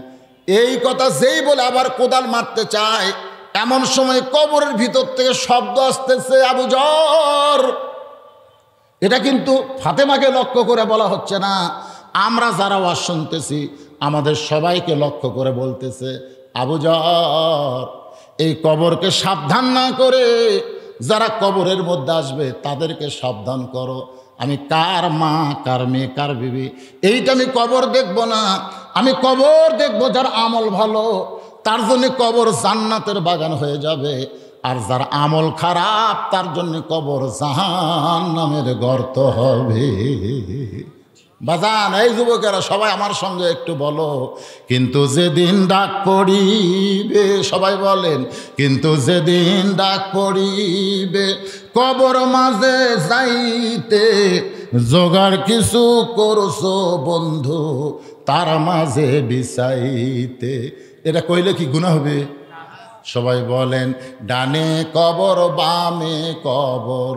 এই কথা যেই বলে আবার কোদাল মারতে চায়, এমন সময় কবরের ভিতর থেকে শব্দ আসতেছে, আবু জর। এটা কিন্তু ফাতেমাকে লক্ষ্য করে বলা হচ্ছে না, আমরা যারা ওয়াজ শুনতেছি আমাদের সবাইকে লক্ষ্য করে বলতেছে, আবু জর এই কবরকে সাবধান না করে যারা কবরের মধ্যে আসবে তাদেরকে সাবধান করো। আমি কার মা, কার মেয়ে, কার বিবি এইটা আমি কবর দেখব না, আমি কবর দেখব যার আমল ভালো, তার জন্য কবর জান্নাতের বাগান হয়ে যাবে, আর যার আমল খারাপ তার জন্য কবর জাহান্নামের গর্ত হবে। বাজান, এই যুবকেরা সবাই আমার সঙ্গে একটু বলো, কিন্তু যেদিন ডাক পড়িবে, সবাই বলেন, কিন্তু যেদিন ডাক পড়িবে কবর মাঝে যাইতে, জোগাড় কিছু করছো বন্ধু তার মাঝে বিছাইতে। এটা কইলে কি গুনাহ হবে? সবাই বলেন, ডানে কবর বামে কবর,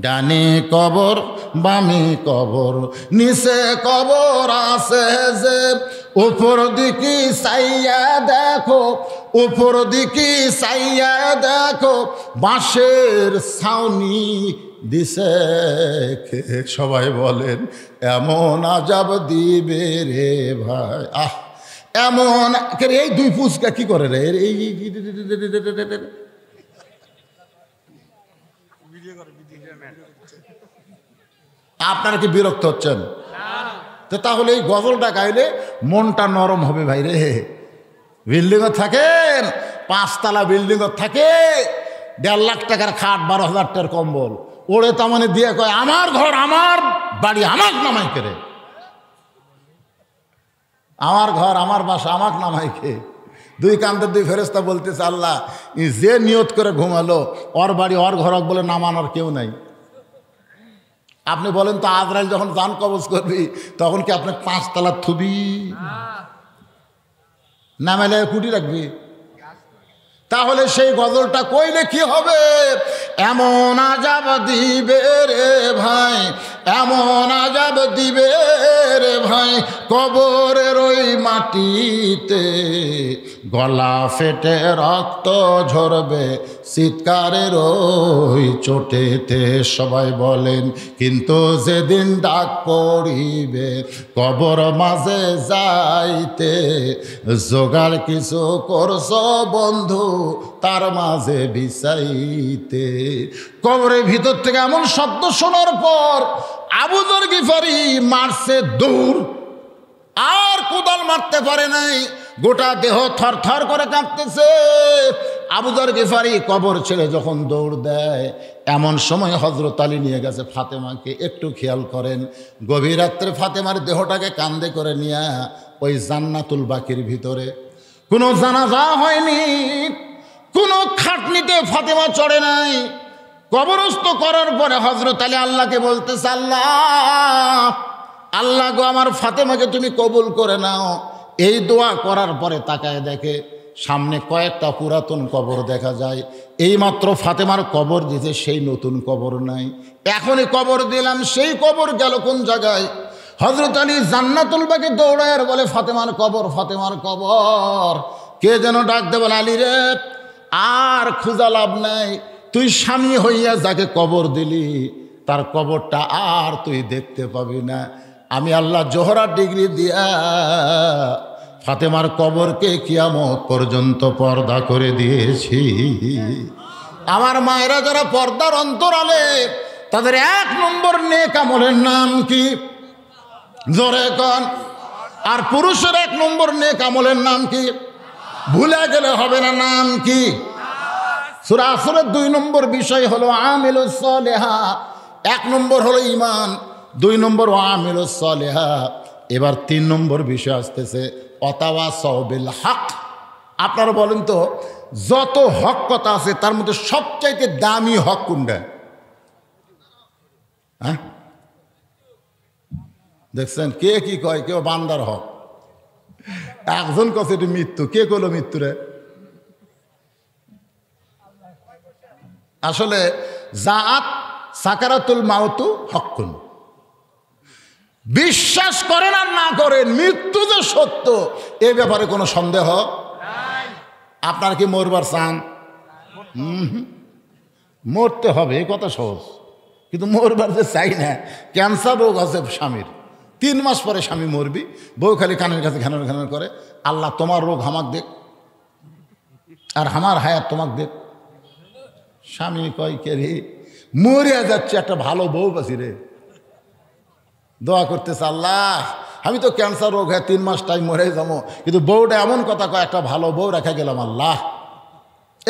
ডানে কবর বামে কবর, নিচে কবর আছে যে, উপর দিকে চাইয়া দেখো, উপর দিকে চাইয়া দেখো, বাঁশের ছাউনি দিছে। সবাই বলেন, এমন আজাব দিবে রে ভাই। এমন এই দুই ফুচকা কি করে রে? আপনারা কি বিরক্ত হচ্ছেন? তাহলে এই গজলটা গাইলে মনটা নরম হবে ভাই রে। বিল্ডিংয়ে থাকেন, 5 তলা বিল্ডিংয়ে থাকে, 1.5 লাখ টাকার খাট, 12,000 টাকার কম্বল, ওরে তার মানে দিয়ে কয় আমার ঘর আমার বাড়ি আমার নামাই করে, আমার ঘর আমার বাসা আমার নামাই খে। দুই কান্তের দুই ফেরেশতা বলতেছে, আল্লাহ যে নিয়ত করে ঘুমালো ওর বাড়ি ওর ঘর বলে নামানোর কেউ নাই। আপনি বলেন তো, আজরাইল যখন জান কবজ করবি তখন কি আপনি 5 তলা থুবি? নামাইলে কুটি রাখবি? তাহলে সেই গজলটা কইলে কি হবে? এমন আজাব দিবে রে ভাই, এমন আজাব দিবে রে ভাই, কবরের ওই মাটিতে গলা ফেটে রক্ত ঝরবে চিৎকারের ওই চোটেতে। সবাই বলেন, কিন্তু যেদিন ডাক পড়িবে কবর মাঝে যাইতে, জোগাড় কিছু করছো বন্ধু তার মাঝে বিছাইতে। কবরের ভিতর থেকে এমন শব্দ শোনার পর আবু যর গিফারি মারছে দৌড়, আর কোদাল মারতে পারে নাই, গোটা দেহ থরথর করে কাঁপতেছে। আবু যর গিফারি কবর ছেড়ে যখন দৌড় দেয়, এমন সময় হযরত আলী নিয়ে গেছে ফাতেমাকে। একটু খেয়াল করেন, গভীর রাত্রে ফাতেমার দেহটাকে কাঁধে করে নিয়ে ওই জান্নাতুল বাকির ভিতরে, কোনো জানাজা হয়নি, কোনো খাটনিতে ফাতেমা চড়ে নাই। কবরস্থ করার পরে হযরত আলী আল্লাহকে বলতেছে, আল্লাহ আল্লাহ গো, আমার ফাতেমাকে তুমি কবুল করে নাও। এই দোয়া করার পরে তাকায় দেখে সামনে কয়েকটা পুরাতন কবর দেখা যায়। এইমাত্র ফাতেমার কবর দিতে সেই নতুন কবর নাই, এখনই কবর দিলাম, সেই কবর গেল কোন জায়গায়? হযরত আলী জান্নাতুল বাকি দৌড়ায় আর বলে, ফাতেমার কবর, ফাতেমার কবর। কে যেন ডাক দে, বলে, আলী রে, আর খুঁজা লাভ নাই, তুই স্বামী হইয়া যাকে কবর দিলি তার কবরটা আর তুই দেখতে পাবি না। আমি আল্লাহ জোহরার ডিগ্রি দিয়া ফাতেমার কবরকে কিয়ামত পর্যন্ত পর্দা করে দিয়েছি। আমার মায়েরা যারা পর্দার অন্তরালে, তাদের 1 নম্বর নেক আমলের নাম কি? জোরে কন। আর পুরুষের 1 নম্বর নেক আমলের নাম কি? ভুলে গেলে হবে না, নাম কি? সূরা আসরের 2 নম্বর বিষয় হলো আমিলুস সালিহা। 1 নম্বর হলো ঈমান, 2 নম্বর আমিলুস সালিহা। এবার 3 নম্বর বিষয় আসতেছে ওয়াতাওয়াসাউ বিল হক। আপনারা বলেন তো, যত হক কথা আছে তার মধ্যে সবচাইতে দামি হক কোনটা? হ্যাঁ, দেখছেন কে কি কয়? কেউ বান্দার হক, একজন কছে এটি মৃত্যু। কে কইল মৃত্যুরে? আসলে জাআত সাকারাতুল মাউতু হকুন। বিশ্বাস করেন আর না করেন, মৃত্যু যে সত্য এ ব্যাপারে কোনো সন্দেহ নাই। আপনার কি মরবার চান? মরতে হবে, এই কথা সহজ, কিন্তু মরবার যে চাই না। ক্যান্সার রোগ আছে স্বামীর, 3 মাস পরে স্বামী মরবি, বউ খালি কানের কাছে ঘানার ঘানার করে, আল্লাহ তোমার রোগ হামাক দেখ আর আমার হায়াত তোমাক দেখ। স্বামী কয় কে রে, মরিয়া যাচ্ছে, একটা ভালো বউ পাচ্ছি রে। দোয়া করতেছে, আল্লাহ আমি তো ক্যান্সার রোগ হ্যাঁ 3 মাস টাইম মরে যাবো, কিন্তু বউটা এমন কথা কয়, একটা ভালো বউ রেখে গেলাম আল্লাহ।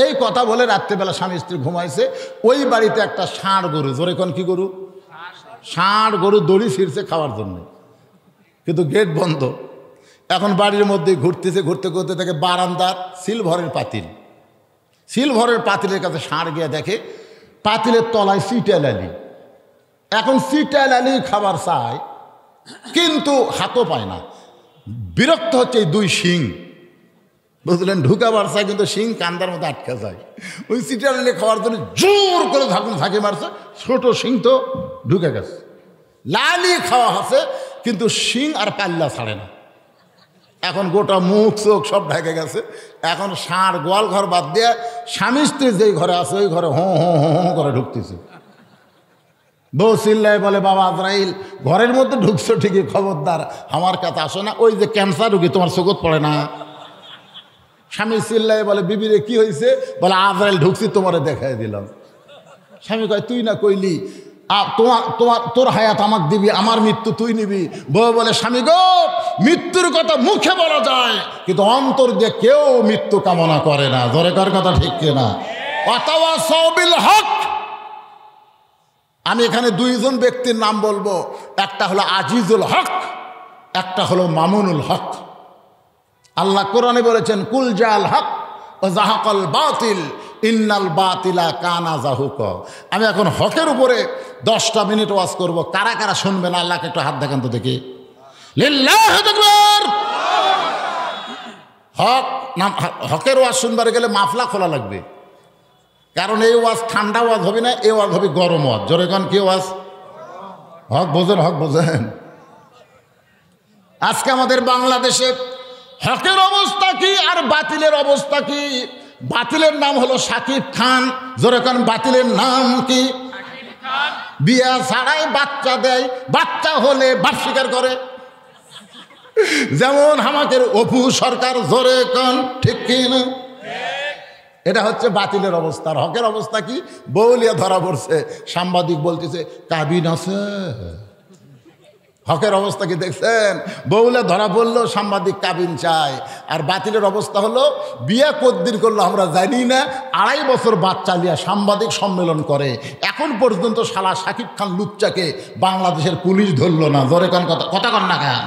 এই কথা বলে রাত্রেবেলা স্বামী স্ত্রী ঘুমাইছে। ওই বাড়িতে একটা ষাঁড় গরু, জোরে কোন কি গরু? ষাঁড় গরু দড়ি ছিঁড়ছে খাওয়ার জন্য, কিন্তু গেট বন্ধ। এখন বাড়ির মধ্যে ঘুরতেছে, ঘুরতে ঘুরতে থেকে বারান্দার সিলভারের পাতিল, সিলভারের পাতিলের কাছে ষাঁড় গিয়ে দেখে পাতিলের তলায় সিটাল আলি। এখন সিটাল আলি খাবার চায়, কিন্তু হাতও পায় না। বিরক্ত হচ্ছে এই 2 শিং, বুঝলেন, ঢুকাবার চায় কিন্তু শিং কান্দার মধ্যে আটকা যায়। ওই সিটাল আলি খাওয়ার জন্য জোর করে ঝাঁকি মারছে, ছোট শিং তো ঢুকে গেছে। লালি খাওয়া আছে, কিন্তু শিং আর পাল্লা ছাড়ে না। এখন গোটা মুখ চোখ সব ঢেকে গেছে। এখন ষাঁড় গোয়াল ঘর বাদ দিয়ে স্বামী স্ত্রী যেই ঘরে আছে ওই ঘরে হোঁ হোঁ হোঁ হোঁ করে ঢুকতেছে। বউ চিল্লায় বলে, বাবা আজরাইল, ঘরের মধ্যে ঢুকছো ঠিকই, খবরদার আমার কাছে আসো না, ওই যে ক্যান্সার রোগী তোমার চোখত পড়ে না। স্বামী চিল্লায় বলে, বিবিরে কি হয়েছে? বলে, আজরাইল ঢুকছি, তোমারে দেখাই দিলাম। স্বামী কয়, তুই না কইলি তোর হায়াত আমাকে দিবি, আমার মৃত্যু তুই নিবি। বউ বলে, স্বামী গো, মৃত্যুর কথা মুখে বলা যায়, কিন্তু অন্তর দিয়ে কেউ মৃত্যু কামনা করে না। জোরে কার কথা ঠিক কিনা? ওয়াতাওয়াসাউ বিল হক। আমি এখানে 2 জন ব্যক্তির নাম বলবো, একটা হলো আজিজুল হক, একটা হলো মামুনুল হক। আল্লাহ কোরআনে বলেছেন, কুল জাল হক ওয়া যাহাকাল বাতিল ইন্নাল বাতিলা কানা যাহুক। আমি এখন হকের উপরে 10টা মিনিট ওয়াজ করব। কারা কারা শুনবেন আল্লাহকে একটু হাত দেখান তো দেখি। লিল্লাহু তাকবীর। হক নাম, হকের ওয়াজ শুনবার গেলে মাফলা খোলা লাগবে, কারণ এই ওয়াজ ঠান্ডা ওয়াজ হবে না, এই ওয়াজ হবে গরম ওয়াজ। জোরে কান কি ওয়াজ? হক বোঝেন, হক বোঝেন। আজকে আমাদের বাংলাদেশে হকের অবস্থা কি আর বাতিলের অবস্থা কি? বাতিলের নাম হলো শাকিব খান। জোরে কান, বাতিলের নাম কি? বিয়া ছাড়াই বাচ্চা দেয়, বাচ্চা হলে বাপ স্বীকার করে, যেমন আমাদের অপু সরকার। জোরে কান ঠিক কি না? এটা হচ্ছে বাতিলের অবস্থা। আর হকের অবস্থা কি? বউলিয়া ধরা পড়ছে, সাংবাদিক বলতেছে কাবিন আছে। হকের অবস্থা কি দেখছেন? বউলে ধরা পড়লো, সাংবাদিক কাবিন চায়। আর বাতিলের অবস্থা হলো, বিয়া কদ্দির করলো আমরা জানি না, 2.5 বছর বাচ্চা লিয়া সাংবাদিক সম্মেলন করে। এখন পর্যন্ত শালা শাকিব খান লুচ্চাকে বাংলাদেশের পুলিশ ধরলো না। জোরে কান কথা কন না কেন?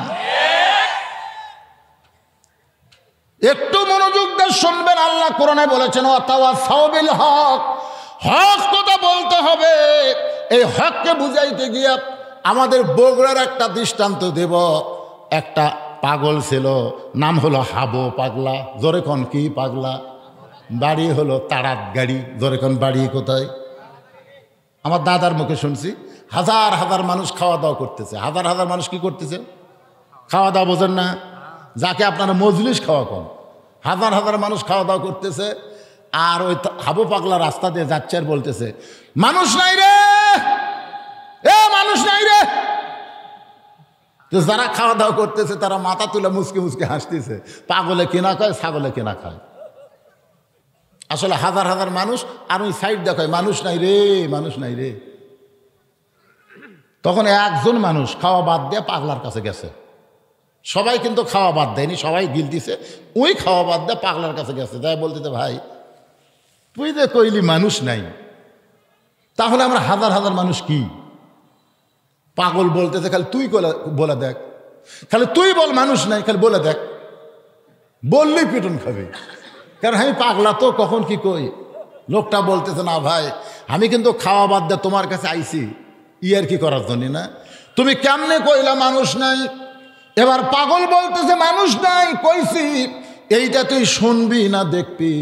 একটু মনোযোগ দিয়ে শুনবেন। আল্লাহ কোরআনে বলেছেন, ওয়াতাওয়াসাউ বিল হক। হক কথা বলতে হবে। এই হককে বুঝাইতে গিয়ে আমাদের বগুড়ার একটা দৃষ্টান্ত দেব। একটা পাগল ছিল, নাম হলো হাবো পাগলা। জোরে কোন কি পাগলা? বাড়ি হলো তাড়াত গাড়ি। জোরে কোন বাড়ি কোথায়? আমার দাদার মুখে শুনছি, হাজার হাজার মানুষ খাওয়া দাওয়া করতেছে। হাজার হাজার মানুষ কি করতেছে? খাওয়া দাওয়া বোঝেন না? যাকে আপনারা মজলিস খাওয়া কন, হাজার হাজার মানুষ খাওয়া দাওয়া করতেছে। আর ওই হাবু পাগলা রাস্তা দিয়ে যাচ্ছে আর বলতেছে, মানুষ নাই রে, এ মানুষ নাই রে। তো যারা খাওয়া দাওয়া করতেছে তারা মাথা তুলে মুসকে মুসকে হাসতেছে। পাগলে কেনা খায়, ছাগলে কেনা খায়। আসলে হাজার হাজার মানুষ, আর ওই সাইড দেখায় মানুষ নাই রে, মানুষ নাই রে। তখন একজন মানুষ খাওয়া বাদ দিয়ে পাগলার কাছে গেছে। সবাই কিন্তু খাওয়া বাদ দেয়নি, সবাই গিল দিছে, ওই খাওয়া বাদ দেয় পাগলার কাছে গেছে, তাই বলতে ভাই তুই যে কইলি মানুষ নাই, তাহলে আমরা হাজার হাজার মানুষ কি? পাগল বলতেছে খালি তুই বলে দেখ, খালি তুই বল মানুষ নাই, খালি বলে দেখ, বললেই পিটন খাবে। কারণ আমি পাগলা তো, কখন কি কই। লোকটা বলতেছে না ভাই আমি কিন্তু খাওয়া বাদ দিয়ে তোমার কাছে আইছি ইয়ার কি করার জন্য না, তুমি কেমনে কইলা মানুষ নাই। এবার পাগল বলতেছে মানুষ নাই কইছি, এইটা তুই শুনবি না দেখবি?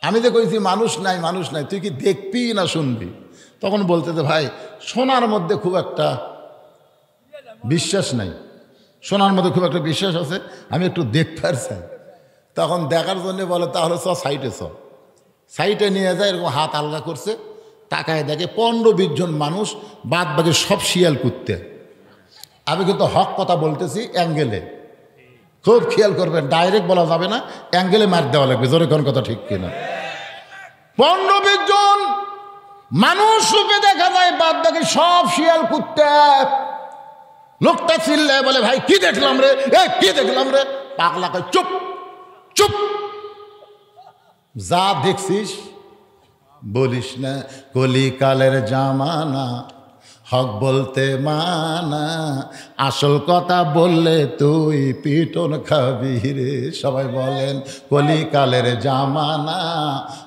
আমি যে কইছি মানুষ নাই মানুষ নাই, তুই কি দেখবি না শুনবি? তখন বলতেছে ভাই শোনার মধ্যে খুব একটা বিশ্বাস নাই, শোনার মধ্যে খুব একটা বিশ্বাস আছে, আমি একটু দেখতে চাই। তখন দেখার জন্য বলে তাহলে সাইটে সাইটে নিয়ে যায়, এরকম হাত আলগা করছে, তাকায় দেখে 15-20 জন মানুষ, বাদ বাকি সব শিয়াল কুত্তে। আমি কিন্তু হক কথা বলতেছি অ্যাঙ্গেলে, খুব খেয়াল করবেন, ডাইরেক্ট বলা যাবে না, অ্যাঙ্গেলে মার দেওয়া লাগবে, জোরে কোন কথা ঠিক কিনা। 15-20 জন মানুষ রূপে দেখা যায়, বাদ বাকি সব শিয়াল কুত্তে। লোকটা চিল্লায় বলে ভাই কি দেখলাম রে, কি দেখলাম রে? পাগলা কয় চুপ চুপ, যা দেখছিস বলিস না, কলিকালের জামানা, হক বলতে মানা, আসল কথা বললে তুই পিটন খাবি রে। সবাই বলেন কলিকালের জামানা,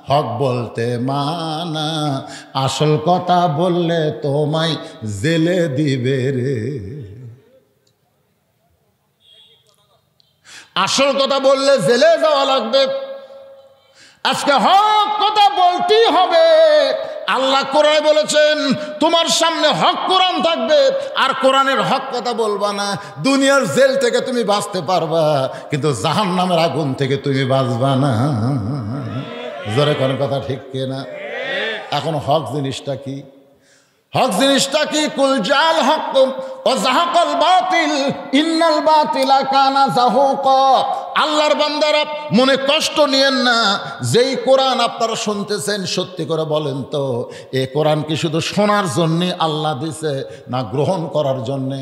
হক বলতে মানা, আসল কথা বললে তোমায় জেলে দিবে রে। আসল কথা বললে জেলে যাওয়া লাগবে। আজকে হক কথা বলতেই হবে। আল্লাহ কোরআনে বলেছেন তোমার সামনে হক কোরআন থাকবে, আর কোরআনের হক কথা বলবা না। দুনিয়ার জেল থেকে তুমি বাঁচতে পারবা, কিন্তু জাহান্নামের আগুন থেকে তুমি বাঁচবা না। জোরে কোনো কথা ঠিক কিনা? এখন হক জিনিসটা কি? হক জিনিসটা কি? কুল জাল হক ও জাহাকাল বাতিল ইন্নাল বাতিলা কানা জাহুকা। আল্লাহর বান্দারা মনে কষ্ট নিয়েন না, যেই কোরআন আপনারা শুনতেছেন সত্যি করে বলেন তো এই কোরআন কি শুধু শোনার জন্যে আল্লাহ দিছে না গ্রহণ করার জন্যে?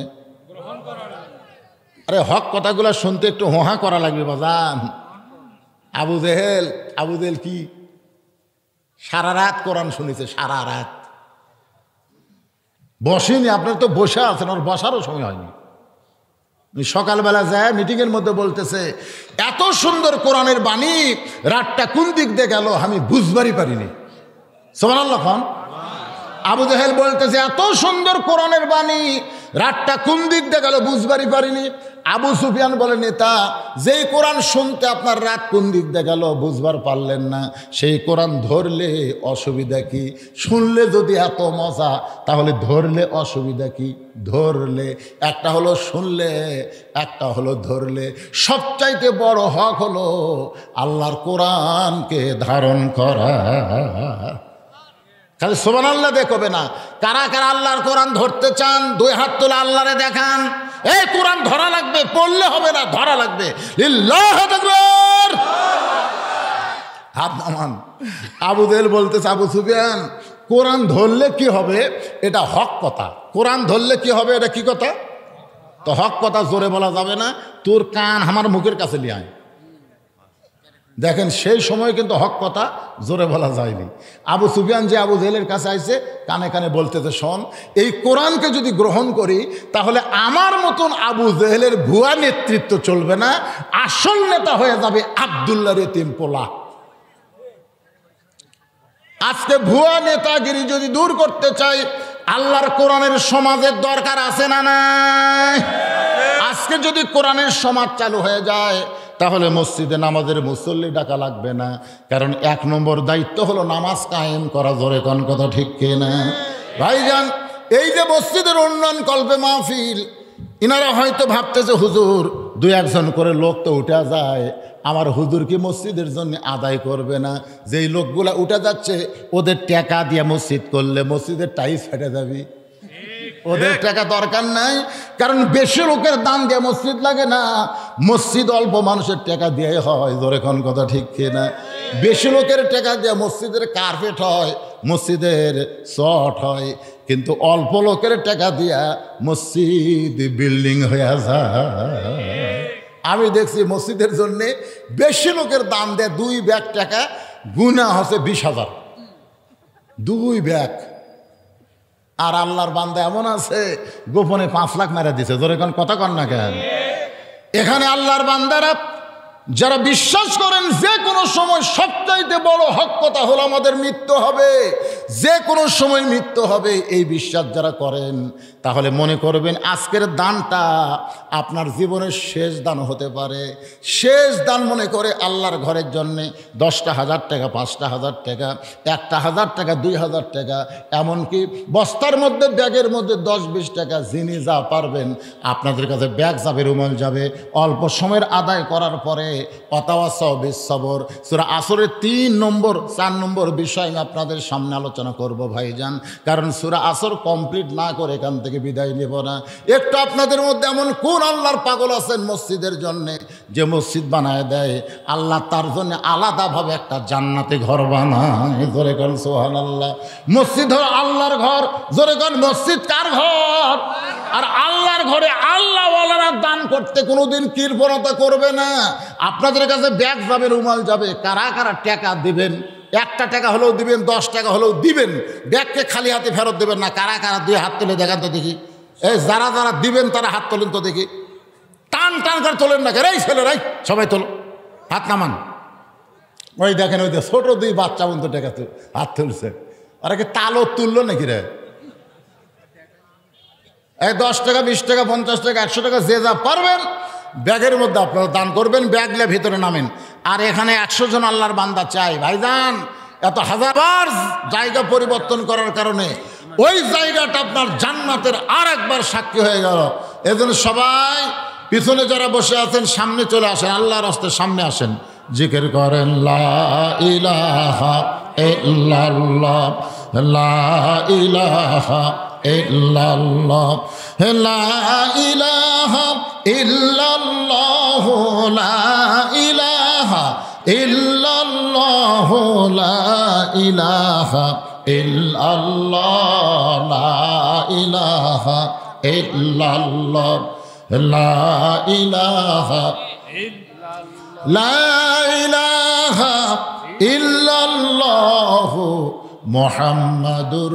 আরে হক কথাগুলো শুনতে একটু হোহা করা লাগবে বাজান। আবু জেহেল কি সারা রাত কোরআন শুনেছে, সারা রাত বসেনি। আপনার তো বসে আছেন, ওর বসারও সময় হয়নি। সকালবেলা যায় মিটিংয়ের মধ্যে বলতেছে এত সুন্দর কোরআনের বাণী, রাতটা কোন দিক দিয়ে গেল আমি বুঝবারই পারিনি। সুবহানাল্লাহ খান। আবু জেহেল বলতেছে এত সুন্দর কোরআনের বাণী, রাতটা কোন দিক দিয়ে গেল বুঝবারই পারিনি। আবু সুফিয়ান বলে নেতা, যেই কোরআন শুনতে আপনার রাত কোন দিক দিয়ে গেল বুঝবার পারলেন না, সেই কোরআন ধরলে অসুবিধা কি? শুনলে যদি এত মজা, তাহলে ধরলে অসুবিধা কি? ধরলে একটা হলো শুনলে, একটা হলো ধরলে। সবচাইতে বড় হক হলো আল্লাহর কোরআনকে ধারণ করা। খালি সুবহানাল্লাহ দেখবে না। কারা কারা আল্লাহর কোরআন ধরতে চান? 2 হাত তুলে আল্লাহরে দেখান। এই কোরআন ধরা লাগবে, পড়লে হবে না, ধরা লাগবে। লিল্লাহু আকবার। হাত নামান। আবু জেহেল বলতেছে আবু সুফিয়ান কোরআন ধরলে কি হবে? এটা হক কথা। কোরআন ধরলে কি হবে? এটা কি কথা? তো হক কথা জোরে বলা যাবে না, তোর কান আমার মুখের কাছে নিয়ে আয়। দেখেন সেই সময় কিন্তু হক কথা জোরে বলা যায়নি। আবু সুফিয়ান যে আবু জেহেলের কাছে আইছে, কানে কানে বলতেছে শোন, এই কোরআনকে যদি গ্রহণ করি তাহলে আমার মতন আবু জেহেলের ভুয়া নেতৃত্ব চলবে না, আসল নেতা হয়ে যাবে আব্দুল্লাহর এতিম পোলা। আজকে ভুয়া নেতাগিরি যদি দূর করতে চাই, আল্লাহর কোরআনের সমাজের দরকার আছে না নাই? আজকে যদি কোরআনের সমাজ চালু হয়ে যায়, তাহলে মসজিদে নামাজের মুসল্লি ডাকা লাগবে না। কারণ 1 নম্বর দায়িত্ব হলো নামাজ কায়েম করা। জোরে কোন কথা ঠিক কিনা? ভাইজান, এই যে মসজিদের উন্নয়ন কল্পে মাহফিল, ইনারা হয়তো ভাবতেছে হুজুর 2-1 জন করে লোক তো উঠা যায়, আমার হুজুর কি মসজিদের জন্য আদায় করবে না? যেই লোকগুলা উঠে যাচ্ছে ওদের টাকা দিয়ে মসজিদ করলে মসজিদের টাইস ফেটে যাবে। ওদের টাকা দরকার নাই, কারণ বেশি লোকের দাম দিয়ে মসজিদ লাগে না, মসজিদ অল্প মানুষের টাকা দিয়ে হয়। জোরে কোন কথা ঠিক কিনা? বেশি লোকের টাকা দিয়ে মসজিদের কার্পেট হয়, মসজিদের চট হয়। কিন্তু অল্প লোকের টাকা দিয়া মসজিদ বিল্ডিং হয়ে যায়। আমি দেখছি মসজিদের জন্যে বেশি লোকের দান দেয় 2 ব্যাগ টাকা, গুণা হচ্ছে 20,000, 2 ব্যাগ। আর আল্লাহর বান্দা এমন আছে গোপনে 5 লাখ মেরে দিছে। ধরে কোন কথা কন না কেন? এখানে আল্লাহর বান্দারা যারা বিশ্বাস করেন যে কোনো সময় সবচাইতে বড় হক কথা হলো আমাদের মৃত্যু হবে, যে কোনো সময় মৃত্যু হবে, এই বিশ্বাস যারা করেন তাহলে মনে করবেন আজকের দানটা আপনার জীবনের শেষ দান হতে পারে। শেষ দান মনে করে আল্লাহর ঘরের জন্যে 10টা হাজার টাকা, 5টা হাজার টাকা, 1টা হাজার টাকা, 2,000 টাকা, এমনকি বস্তার মধ্যে ব্যাগের মধ্যে 10-20 টাকা, যিনি যা পারবেন আপনাদের কাছে ব্যাগ যাবে, রুমাল যাবে। অল্প সময়ের আদায় করার পরে অতাওয়াসাও বিসসবর, সূরা আসরের 3 নম্বর 4 নম্বর বিষয় আমি আপনাদের সামনে আলোচনা করব ভাইজান, কারণ সূরা আসর কমপ্লিট না করে এখান থেকে বিদায় নেব না। একটু আপনাদের মধ্যে এমন কোন আল্লাহর পাগল আছেন মসজিদের জন্যে, যে মসজিদ বানায় দেয় আল্লাহ তার জন্য আলাদাভাবে একটা জান্নাতে ঘর বানায়? জোরে কোন সুবহানাল্লাহ। মসজিদ হলো আল্লাহর ঘর। জোরে কোন মসজিদ কার ঘর? আর আল্লাহর ঘরে আল্লাহওয়ালারা দান করতে কোনোদিন কৃপণতা করবে না। আপনাদের কাছে ব্যাগ যাবে, রুমাল যাবে, কারা কারা টাকা দিবেন? 1টা টাকা হলেও দিবেন, 10 টাকা হলেও দিবেন, ব্যাগকে খালি হাতে ফেরত দেবেন না। কারা কারা 2 হাত তুলে দেখান তো দেখি। এই যারা যারা দিবেন তারা হাত তোলেন তো দেখি। টান টান করে তোলেন না কেন? এই ছেলেরাই সবাই তোলো, হাত নামান। ওই দেখেন, ওই ছোট 2 বাচ্চা বন্ধু টাকা হাত তুলছে। ওরা কি তালও তুললো নাকি রে? এই 10 টাকা, 20 টাকা, 50 টাকা, 100 টাকা, যে যা পারবেন ব্যাগের মধ্যে আপনারা দান করবেন, ব্যাগলে ভিতরে নামেন। আর এখানে 100 জন আল্লাহর বান্দা চাই ভাইজান। এত হাজারবার জায়গা পরিবর্তন করার কারণে ওই জায়গাটা আপনার জান্নাতের আর একবার সাক্ষী হয়ে গেল। এজন্য সবাই পিছনে যারা বসে আছেন সামনে চলে আসেন, আল্লাহর রাস্তে সামনে আসেন, জিকির করেন লা ইলাহা ইল্লাল্লাহ, লা ইলাহা ইল্লাল্লাহ, লা ইলাহা ইল্লাল্লাহ, লা ইলাহা ইল্লাল্লাহ, লা ইলাহা ইল্লাল্লাহ, লা ইলাহা ইল্লাল্লাহ, লা ইলাহা ইল্লাল্লাহ, মুহাম্মাদুর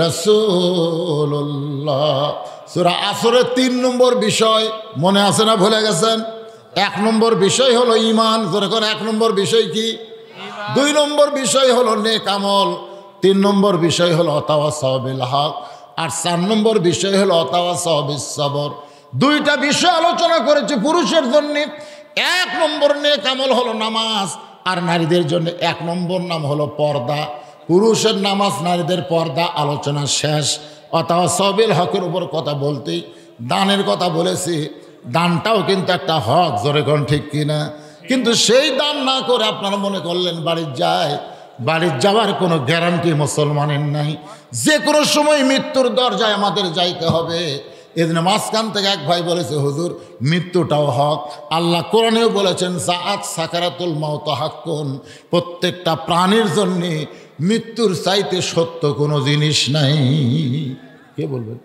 রাসূলুল্লাহ। সূরা আসরের 3 নম্বর বিষয় মনে আছে না? ভুলে গেছেন? 1 নম্বর বিষয় হলো ঈমান। যখন 1 নম্বর বিষয় কি? 2 নম্বর বিষয় হলো নেক আমল, 3 নম্বর বিষয় হলো তাওয়াসসাউ বিল হক, আর 4 নম্বর বিষয় হলো তাওয়াসসাউ বিস সবর। 2টা বিষয় আলোচনা করেছে পুরুষের জন্য। 1 নম্বর নেক আমল হলো নামাজ, আর নারীদের জন্য 1 নম্বর নাম হলো পর্দা। পুরুষের নামাজ, নারীদের পর্দা, আলোচনা শেষ। তাওয়াসসাউ বিল হকের উপর কথা বলতেই দানের কথা বলেছি। দানটাও কিন্তু একটা হক, জোরে কোন ঠিক কিনা? কিন্তু সেই দান না করে আপনারা মনে করলেন বাড়ির যাওয়ার কোনো গ্যারান্টি মুসলমানের নাই। যে কোনো সময় মৃত্যুর দরজায় আমাদের যাইতে হবে। এদিন মাঝখান থেকে এক ভাই বলেছে, হুজুর মৃত্যুটাও হক। আল্লাহ কোরআনেও বলেছেন সাআত সাকারাতুল মাউত হাক্কুন, প্রত্যেকটা প্রাণীর জন্যে মৃত্যুর চাইতে সত্য কোনো জিনিস নাই। কে বলবেন?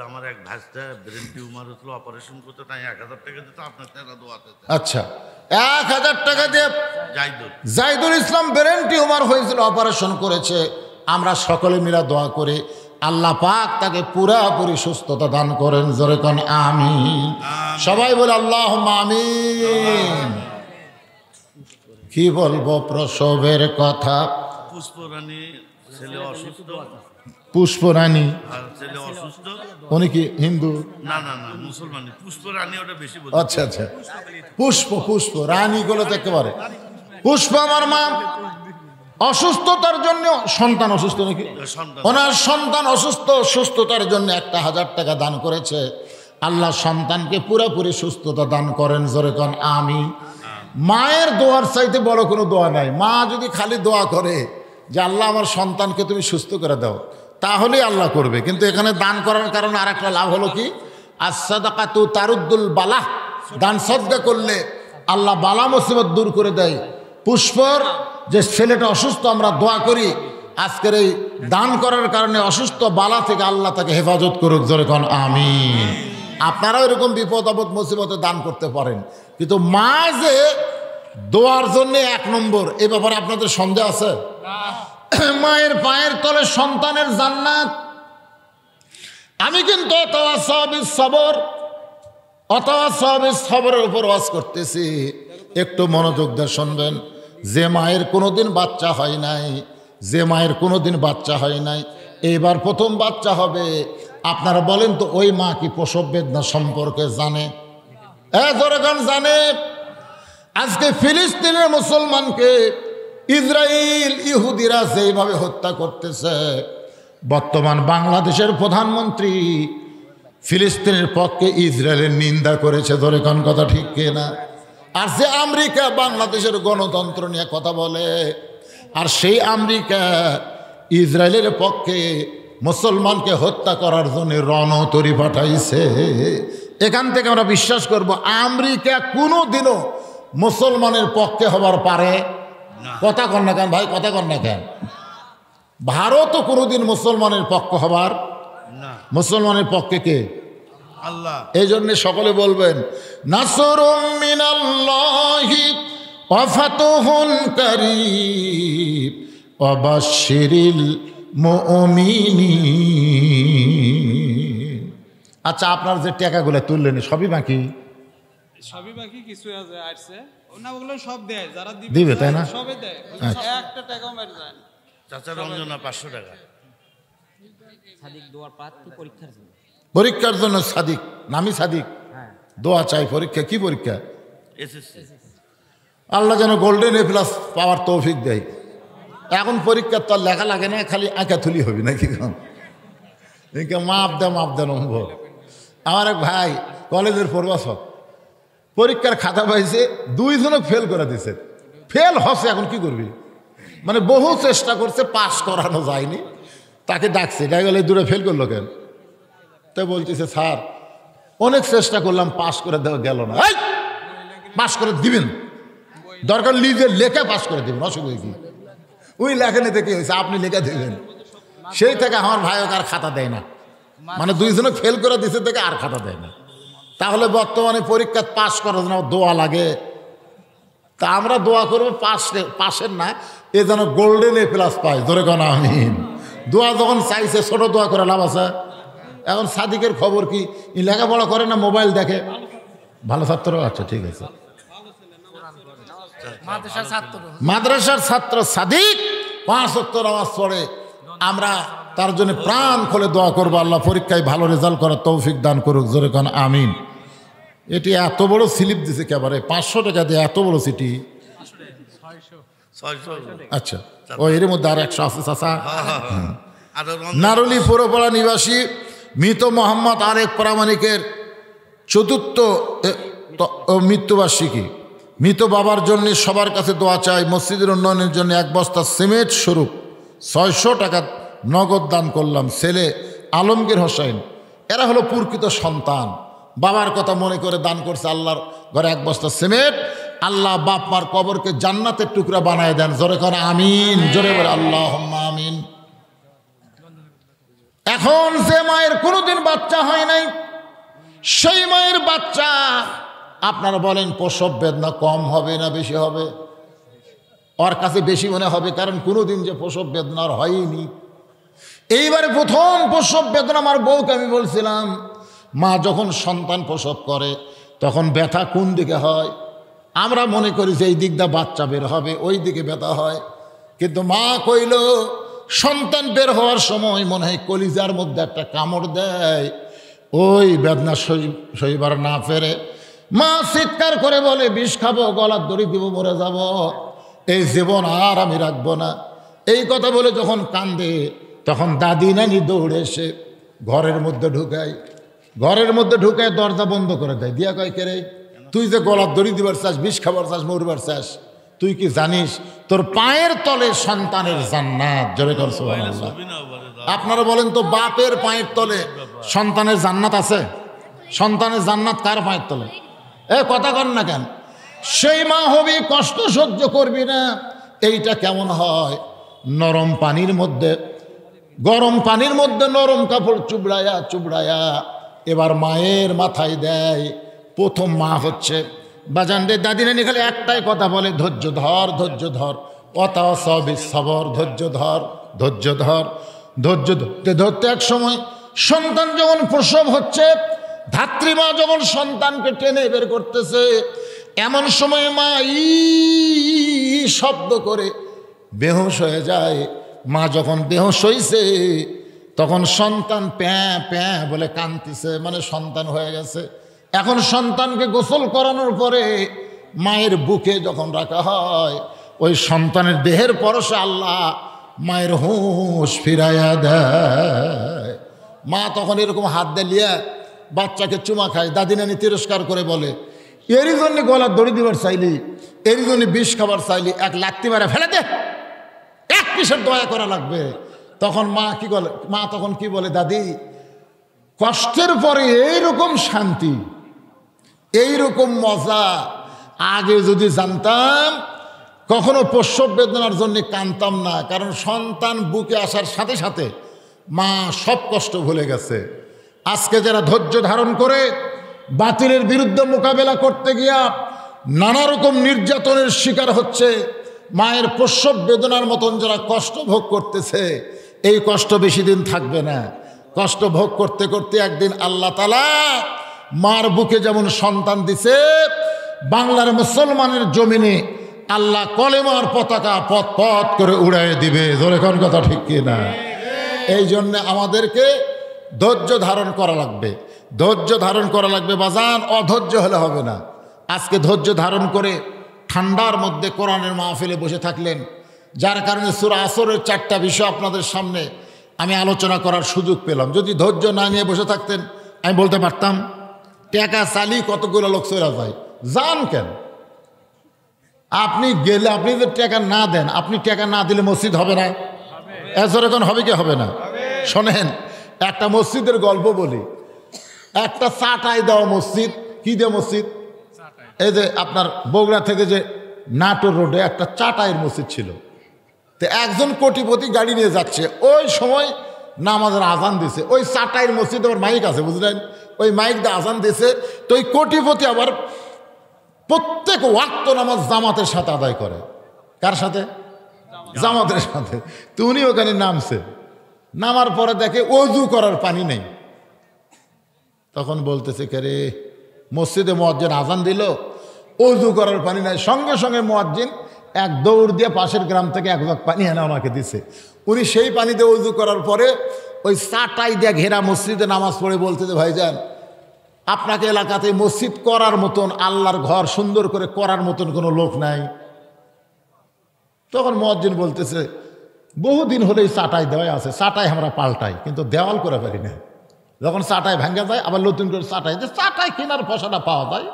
আমার এক ভাইস্তা ব্রেন টিউমার হচ্ছিল, অপারেশন করতে, তাই 1000 টাকা দিতে আপনার টাকা দোয়াতে। আচ্ছা, 1000 টাকা দিয়ে জাহিদুল ইসলাম ব্রেন টিউমার হয়েছিল, অপারেশন করেছে। আমরা সকলে মিলে দোয়া করে আল্লাহ পাক তাকে পুরাপুরি সুস্থতা দান করেন। জোরে কোন আমিন। সবাই বলে আল্লাহুম্মা আমিন। কি বলবো প্রসবের কথা? পুষ্পরানী ছেলে অসুস্থ। পুষ্পরানী ছেলে অসুস্থ। উনি কি হিন্দু? না না না, মুসলমানি। পুষ্পরানী ওটা বেশি। আচ্ছা আচ্ছা, পুষ্প রানী গুলো তো একেবারে পুষ্প। আমার মা অসুস্থতার জন্য, সন্তান অসুস্থ নাকি, ওনার সন্তান অসুস্থ, সুস্থতার জন্য 1000 টাকা দান করেছে। আল্লাহ সন্তানকে পুরোপুরি সুস্থতা দান করেন। জোরে কোন আমিন। মায়ের দোয়ার চাইতে বড় কোনো দোয়া নাই। মা যদি খালি দোয়া করে যে আল্লাহ আমার সন্তানকে তুমি সুস্থ করে দাও, তাহলেই আল্লাহ করবে। কিন্তু এখানে দান করার কারণে আর একটা লাভ হলো কি? as-সাদাকাতু তারুদ্দুল বালাহ। দান সদকা করলে আল্লাহ বালা মুসিবত দূর করে দেয়। পুষ্পর যে ছেলেটা অসুস্থ, আমরা দোয়া করি আজকের এই দান করার কারণে অসুস্থ বালা থেকে আল্লাহ তাকে হেফাজত করুক, জোরে কোন আমিন। আপনারাও এরকম বিপদ আপদ মুসিবতে দান করতে পারেন, কিন্তু মা যে দোয়ার জন্য 1 নম্বর, এ ব্যাপারে আপনাদের সন্দেহ আছে? মায়ের পায়ের তলে সন্তানের জান্নাত। আমি কিন্তু সবরের উপর ওয়াজ করতেছি, একটু মনোযোগ দিয়ে শুনবেন। যে মায়ের কোনোদিন বাচ্চা হয় নাই, যে মায়ের কোনোদিন বাচ্চা হয় নাই, এইবার প্রথম বাচ্চা হবে, আপনারা বলেন তো ওই মা কি প্রসব বেদনা সম্পর্কে জানে? জোরেগান জানে? আজকে ফিলিস্তিনের মুসলমানকে ইসরায়েল ইহুদিরা যেইভাবে হত্যা করতেছে, বর্তমান বাংলাদেশের প্রধানমন্ত্রী ফিলিস্তিনের পক্ষে ইসরায়েলের নিন্দা করেছে, ধরে কোন কথা ঠিক কিনা? আর যে আমেরিকা বাংলাদেশের গণতন্ত্র নিয়ে কথা বলে, আর সেই আমেরিকা ইসরায়েলের পক্ষে মুসলমানকে হত্যা করার জন্য রণতরী পাঠাইছে। এখান থেকে আমরা বিশ্বাস করব আমেরিকা কোনো দিনও মুসলমানের পক্ষে হবার পারে? কথা কন না কেন ভাই, কথা কন না কেন? ভারতও কোনোদিন মুসলমানের পক্ষ হবার, মুসলমানের পক্ষে কে? আল্লাহ। এই জন্য সকলে বলবেন নাসরুম মিনাল্লাহি ওয়া ফাতহুন কারীব ওয়া বাশশিরিল মুমিনিন। আচ্ছা, আপনার যে টাকাগুলো তুললেন সবই বাকি? সবই বাকি, কিছু আছে না, ওগুলো সব দেয়, যারা দিবে তাই না? সবই দেয়, একটা টাকাও মেরে যায় না। চাচা রঞ্জনা 500 টাকা সাদিক দোয়ার প্রার্থী পরীক্ষার জন্য, পরীক্ষার জন্য সাদিক, নামি সাদিক, দোয়া চাই। পরীক্ষা কি পরীক্ষা? এসএসসি। আল্লাহ যেন গোল্ডেন এ প্লাস পাওয়ার তৌফিক দেয়। এখন পরীক্ষার তো লেখা লাগে না, খালি আঁকা থুলি হবে নাকি? মাপ দেয় অনুভব। আমার এক ভাই কলেজের প্রভাষক, পরীক্ষার খাতা পাইছে, 2 জনক ফেল করে দিছে। ফেল হচ্ছে, এখন কি করবি? মানে বহু চেষ্টা করছে, পাস করানো যায়নি, তাকে ডাকছে, ডাক গেলে 2টা ফেল করলো কেন? তাই বলতেছে স্যার অনেক চেষ্টা করলাম, পাস করে দেওয়া গেল না। পাস করে দিবেন, দরকার লিজে লেখা পাস করে দেবেন, অসুবিধা কি? ওই লেখানে থেকে হয়েছে, আপনি লেখা দেবেন। সেই থেকে আমার ভাই আর খাতা দেয় না, মানে 2 জনে ফেল করে দিছে থেকে আর খাতা দেয় না। তাহলে বর্তমানে পরীক্ষা পাস করার জন্য দোয়া লাগে। তা আমরা দোয়া করবো পাশের না, এ যেন গোল্ডেন এ প্লাস পায়, ধরে কোন আমিন। দোয়া যখন চাইছে, ছোট দোয়া করে লাভ আছে? এখন সাদিকের খবর কি? লেখাপড়া করে না, মোবাইল দেখে? ভালো ছাত্র, আচ্ছা ঠিক আছে। মাদ্রাসার ছাত্র সাদিক 5 ওয়াক্ত নামাজ পড়ে। আমরা তার জন্য প্রাণ খুলে দোয়া করবো, আল্লাহ পরীক্ষায় ভালো রেজাল্ট করার তৌফিক দান করুক, জোরে কোন আমিন। এটি এত বড় স্লিপ দিছে কেবারে, 500 টাকা দিয়ে এত বড় সিটি। 600। আচ্ছা, ও এর মধ্যে আর 100 আছে চাচা। নারুলি পুরপাড়া নিবাসী মৃত মোহাম্মদ আরেক প্রামাণিকের 4র্থ মৃত্যুবার্ষিকী। মৃত বাবার জন্য সবার কাছে দোয়া চাই। মসজিদের উন্নয়নের জন্য 1 বস্তা সিমেন্ট স্বরূপ 600 টাকা নগদ দান করলাম। ছেলে আলমগীর হোসেন, এরা হলো প্রকৃত সন্তান, বাবার কথা মনে করে দান করছে আল্লাহর ঘরে 1 বস্তা সিমেন্ট। আল্লাহ বাপ মার কবরকে জান্নাতের টুকরা বানায় দেন, জোরে করে আমিন, জোরে বলে আল্লাহুম্মা আমিন। এখন যে মায়ের কোনোদিন বাচ্চা হয় নাই, সেই মায়ের বাচ্চা আপনারা বলেন প্রসব বেদনা কম হবে না বেশি হবে? ওর কাছে বেশি মনে হবে, কারণ কোনোদিন যে প্রসব বেদনার হয়নি। এইবারে প্রথম প্রসব বেদনা আমার বউকে আমি বলছিলাম, মা যখন সন্তান প্রসব করে তখন ব্যথা কোন দিকে হয়? আমরা মনে করি যে এই দিকটা বাচ্চা বের হবে, ওই দিকে ব্যথা হয়, কিন্তু মা কইল সন্তান বের হওয়ার সময় মনে হয় কলিজার মধ্যে একটা কামড় দেয়, ওই বেদনা সইবার না ফেরে মা চিৎকার করে বলে বিষ খাবো, গলার দড়ি দিব, মরে যাব, এই জীবন আর আমি রাখবো না। এই কথা বলে যখন কান্দে তখন দাদি নানি দৌড়ে এসে ঘরের মধ্যে ঢুকায়, ঘরের মধ্যে ঢুকায় দরজা বন্ধ করে দেয়, দিয়া কয় কে রে, তুই যে গলার দড়ি দিবার চাস, বিষ খাবার চাস, মরবার চাস, তুই কি জানিস তোর পায়ের তলে সন্তানের জান্নাত? জোরে কর সুবহানাল্লাহ। আপনারা বলেন তো, বাপের পায়ের তলে সন্তানের জান্নাত আছে? সন্তানের জান্নাত কার পায়ের তলে? কথা কন না কেন? সেই মা হবি, কষ্ট সহ্য করবি না, এইটা কেমন হয়? নরম পানির মধ্যে, গরম পানির মধ্যে নরম কাপড় চুবড়ায়া চুবড়ায়া এবার মায়ের মাথায় দেয়। প্রথম মা হচ্ছে বাজানরে দাদিনানি খালি একটাই কথা বলে, ধৈর্য ধর, ধৈর্য ধর, অতাও সবই সবর, ধৈর্য ধর, ধৈর্য ধর। ধৈর্য ধরতে ধরতে এক সময় সন্তান যখন প্রসব হচ্ছে, ধাত্রীমা যখন সন্তানকে টেনে বের করতেছে, এমন সময় মা ই শব্দ করে বেহুশ হয়ে যায়। মা যখন বেহুশ হইছে তখন সন্তান প্যাঁ প্যাঁ বলে কাঁদতেছে, মানে সন্তান হয়ে গেছে। এখন সন্তানকে গোসল করানোর পরে মায়ের বুকে যখন রাখা হয়, ওই সন্তানের দেহের পরশে আল্লাহ মায়ের হুঁশ ফিরাইয়া দেয়। মা তখন এরকম হাত দিলিয়া বাচ্চাকে চুমা খায়, দাদিনানি তিরস্কার করে বলে, এরই জন্য গলার দড়ি দিবার চাইলি, এরই জন্য বিষ খাবার চাইলি, এক লাত্তি মারা ফেলে দে, এক কিসের দয়া করা লাগবে। তখন মা তখন কি বলে, দাদি কষ্টের পরে এইরকম শান্তি, এইরকম মজা আগে যদি জানতাম কখনো প্রসব বেদনার জন্য কাঁদতাম না। কারণ সন্তান বুকে আসার সাথে সাথে মা সব কষ্ট ভুলে গেছে। আজকে যারা ধৈর্য ধারণ করে বাতিলের বিরুদ্ধে মোকাবেলা করতে গিয়া নানা রকম নির্যাতনের শিকার হচ্ছে, মায়ের প্রসব বেদনার মতন যারা কষ্ট ভোগ করতেছে, এই কষ্ট বেশি দিন থাকবে না। কষ্ট ভোগ করতে করতে একদিন আল্লাহ তাআলা মার বুকে যেমন সন্তান দিছে, বাংলার মুসলমানের জমিনে আল্লাহ কলেমার পতাকা পথ পথ করে উড়াই দিবে। ধরে কোন কথা ঠিক কি না? এই জন্য আমাদেরকে ধৈর্য ধারণ করা লাগবে, ধৈর্য ধারণ করা লাগবে বাজান, অধৈর্য হলে হবে না। আজকে ধৈর্য ধারণ করে ঠান্ডার মধ্যে কোরআনের মাহফিলে বসে থাকলেন, যার কারণে সূরা আসরের 4টা বিষয় আপনাদের সামনে আমি আলোচনা করার সুযোগ পেলাম। যদি ধৈর্য না নিয়ে বসে থাকতেন আমি বলতে পারতাম টাকা চালি কতগুলো লোক চলে যায়, যান কেন? আপনি গেলে, আপনি যদি টাকা না দেন, আপনি টাকা না দিলে মসজিদ হবে না? এজর এখন হবে কি হবে না? শোনেন, একটা মসজিদের গল্প বলি। একটা চাটাই দেওয়া মসজিদ, কি দেওয়া মসজিদ? এই যে আপনার বগুড়া থেকে যে নাটোর রোডে একটা চাটাইয়ের মসজিদ ছিল। তো একজন কোটিপতি গাড়ি নিয়ে যাচ্ছে, ওই সময় নামাজের আজান দিছে। ওই চাটাইয়ের মসজিদে আবার মাইক আছে, বুঝলেন? ওই মাইক দিয়ে আজান দিছে। তো ওই কোটিপতি আবার প্রত্যেক ওয়াক্ত নামাজ জামাতের সাথে আদায় করে। কার সাথে? জামাতের সাথে। তো উনি ওখানে নামছে, নামার পরে দেখে ওযু করার পানি নেই। তখন বলতেছে, কে রে, মসজিদে মুয়াজ্জিন আজান দিল, ওযু করার পানি নাই। সঙ্গে সঙ্গে মুয়াজ্জিন এক দৌড় দিয়ে পাশের গ্রাম থেকে এক জগ পানি এনে ওনাকে দিছে। উনি সেই পানি দিয়ে ওযু করার পরে ওই চাটাই দিয়ে ঘেরা মসজিদে নামাজ পড়ে বলতেছে, ভাইজান আপনাকে এলাকাতে মসজিদ করার মতন, আল্লাহর ঘর সুন্দর করে করার মতন কোনো লোক নাই। তখন মুয়াজ্জিন বলতেছে, বহুদিন হলে এই চাটাই দেওয়াই আছে, চাটাই আমরা পাল্টাই, কিন্তু দেওয়াল করে পারি না। যখন চাটাই ভাঙ্গা যায় আবার নতুন করে চাটাই, যে চাটাই কেনার পয়সাটা পাওয়া যায়,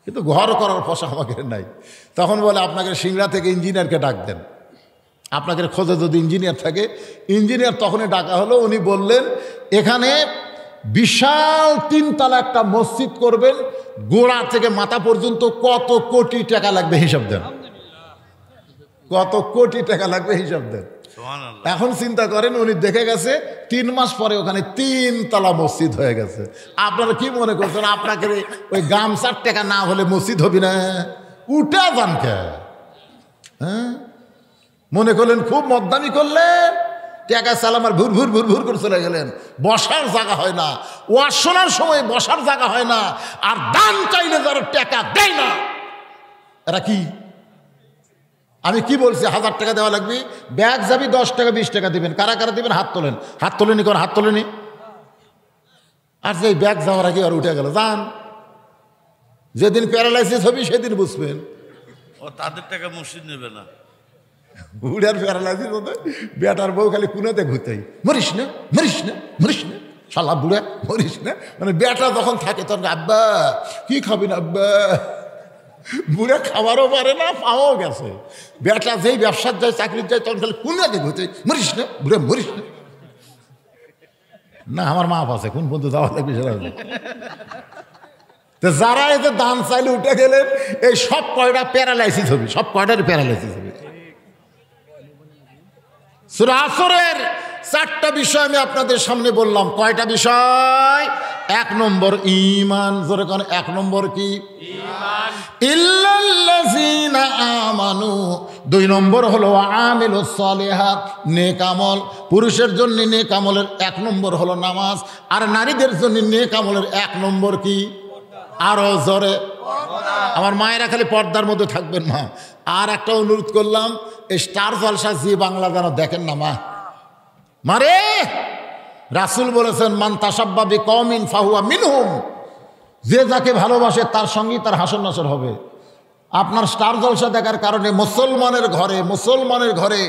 কিন্তু ঘর করার পয়সা আমাকে নাই। তখন বলে, আপনাকে সিংড়া থেকে ইঞ্জিনিয়ারকে ডাক দেন, আপনাকে খোঁজে যদি ইঞ্জিনিয়ার থাকে। ইঞ্জিনিয়ার তখনই ডাকা হলো। উনি বললেন, এখানে বিশাল 3 তলা একটা মসজিদ করবেন, গোড়া থেকে মাথা পর্যন্ত কত কোটি টাকা লাগবে হিসাব দেন, কত কোটি টাকা লাগবে হিসাব দেন। এখন চিন্তা করেন, উনি দেখে গেছে 3 মাস পরে ওখানে 3 তলা মসজিদ হয়ে গেছে। আপনারা কি মনে করছেন আপনাকে ওই গামছার টাকা না হলে মসজিদ হবে না? উঠা যান কে? হ্যাঁ, মনে করলেন খুব মদ্দামি করলেন, টাকা সালামার ভুর ভুর ভুর ভুর করে চলে গেলেন। বসার জায়গা হয় না, ওয়াজ শোনার সময় বসার জায়গা হয় না, আর দান চাইলে যারা টাকা দেয় না, এরা কি? আমি কি বলছি, 1000 টাকা দেওয়া লাগবে, ব্যাগ যাবি 10 টাকা 20 টাকা দিবেন। কারা কারা দিবেন? হাত তোলেন। হাত তোলেনি, কোন হাত তোলেনি? আর যে ব্যাগ যাওয়ার আগে আর উঠে গেল, যান। যেদিন প্যারালাইসিস হবে সেদিন বুঝবেন। ও তাদের টাকা মসজিদ নেবে না। বুড়ার প্যারালাইসিস হতে বেটার বউ খালি কুনাতে ঘুরতেই, মরিস না মরিস না মরিস না, শালা বুড়া মরিস না। মানে বেটা যখন থাকে তখন, আব্বা কি খাবি না আব্বা। বুড়া খাবারও পারে না, পাওয়াও গেছে। বেটা যেই ব্যবসার যায়, চাকরির যায়, তখন খালি কুনাতে ঘুরতেই, মরিস না বুড়া মরিস না। না, আমার মাপ আছে, কোন বন্ধু যাওয়া লাগবে সেটা। তো যারা এতে দান চাইলে উঠে গেলেন, এই সব কয়টা প্যারালাইসিস হবে, সব কয়টার প্যারালাইসিস হবে। সূরা আসরের 4টা বিষয় আমি আপনাদের সামনে বললাম। কয়টা বিষয়? 1 নম্বর ঈমান। জোরে কোন 1 নম্বর কি? ঈমান। ইল্লাল্লাযীনা আমানু। 2 নম্বর হলো আমিলুস সালিহাত, নেক আমল। পুরুষের জন্য নেক আমলের 1 নম্বর হলো নামাজ, আর নারীদের জন্য নেক আমলের 1 নম্বর কি? আরো জোরে। আমার মায়েরা খালি পর্দার মধ্যে থাকবেন মা। আর একটা অনুরোধ করলাম, এই স্টার জলসা জি বাংলা যেন দেখেন না মা। মারে রাসূল বলেছেন, মান তাসাব্বা বিকওমিন ফাহুয়া মিনহুম। যে যাকে ভালোবাসে তার সঙ্গেই তার হাসর নাসর হবে। আপনার স্টার জলসা দেখার কারণে মুসলমানের ঘরে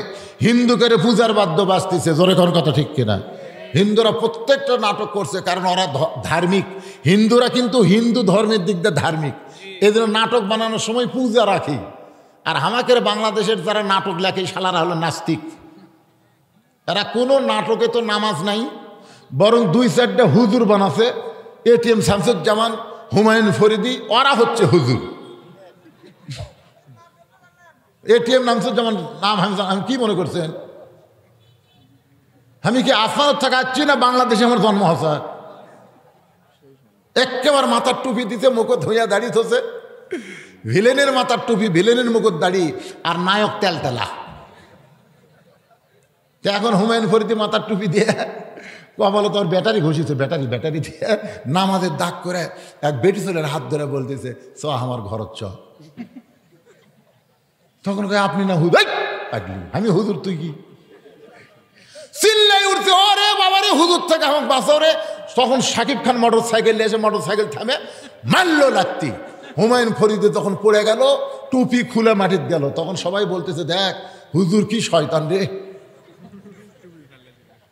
হিন্দুকে পূজার বাদ্য বাজতেছে। জোরে কোন কথা ঠিক কিনা? হিন্দুরা প্রত্যেকটা নাটক করছে, কারণ ওরা ধার্মিক। হিন্দুরা কিন্তু হিন্দু ধর্মের দিক দিয়ে ধার্মিক, এই জন্য নাটক বানানোর সময় পূজা রাখি। আর আমাদের বাংলাদেশের যারা নাটক লেখে শালারা হলো নাস্তিক। এরা কোনো নাটকে তো নামাজ নাই, বরং 2-4টা হুজুর বানাছে। এটিএম শামসুজ্জামান, হুমায়ুন ফরিদি, ওরা হচ্ছে হুজুর। এটিএম শামসুজ্জামান নাম আমি কি মনে করছেন? আমি কি আসমানত থাকা আসছি না বাংলাদেশে আমার জন্ম হচ্ছে? একেবারে মাথার টুপি দিতে, মুকুট ধুইয়া দাঁড়িয়ে থসে। ভিলেনের মাথার টুপি, ভিলেনের মুকুট দাড়ি, আর নায়ক তেলতেলা। এখন হুমায়ুন ফরিদি মাথার টুপি দিয়ে বলো তোর ব্যাটারি ঘষিছে, ব্যাটারি দিয়ে নামাজের দাগ করে এক বেটি ছেলের হাত ধরে বলতেছে, চ আমার ঘরত চ। তখন আপনি না হুজুর? আমি হুজুর, তুই কি? চিল্লাই উঠছে, ওরে বাবারে হুজুর থেকে আমাকে বাঁচাও রে। তখন শাকিব খান মোটরসাইকেল এসে মোটরসাইকেল থামে মারলো লাত্তি। হুমায়ুন ফরিদে তখন পড়ে গেল, টুপি খুলে মাটির গেল। তখন সবাই বলতেছে, দেখ হুজুর কি শয়তান রে।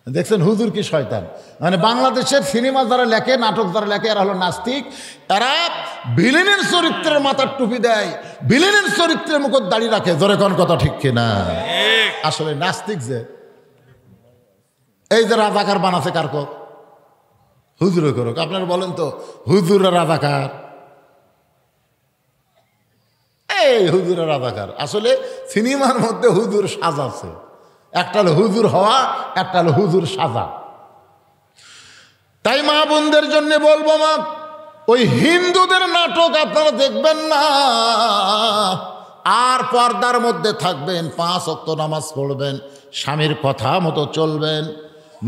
দেখছেন হুজুর কি শয়তান। মানে বাংলাদেশের সিনেমা যারা লেখে, নাটক যারা লেখে, এরা হলো নাস্তিক। এরা ভিলেনের চরিত্রের মাথার টুপি দেয়, ভিলেনের চরিত্রের মুকুট দাড়ি রাখে। জোরে কোন কথা ঠিক কিনা? আসলে নাস্তিক যে এই যে রাজাকার বানাছে কার কো? হুজুরে করুক। আপনারা বলেন তো, হুজুরা রাজাকার? এই হুজুরা রাজাকার। আসলে সিনেমার মধ্যে হুজুর সাজাছে। একটা হলো হুজুর হওয়া, একটা হলো হুজুর সাজা। তাই মা বোনদের জন্য বলবো, মা ওই হিন্দুদের নাটক আপনারা দেখবেন না, আর পর্দার মধ্যে থাকবেন, 5 ওয়াক্ত নামাজ পড়বেন, স্বামীর কথা মতো চলবেন,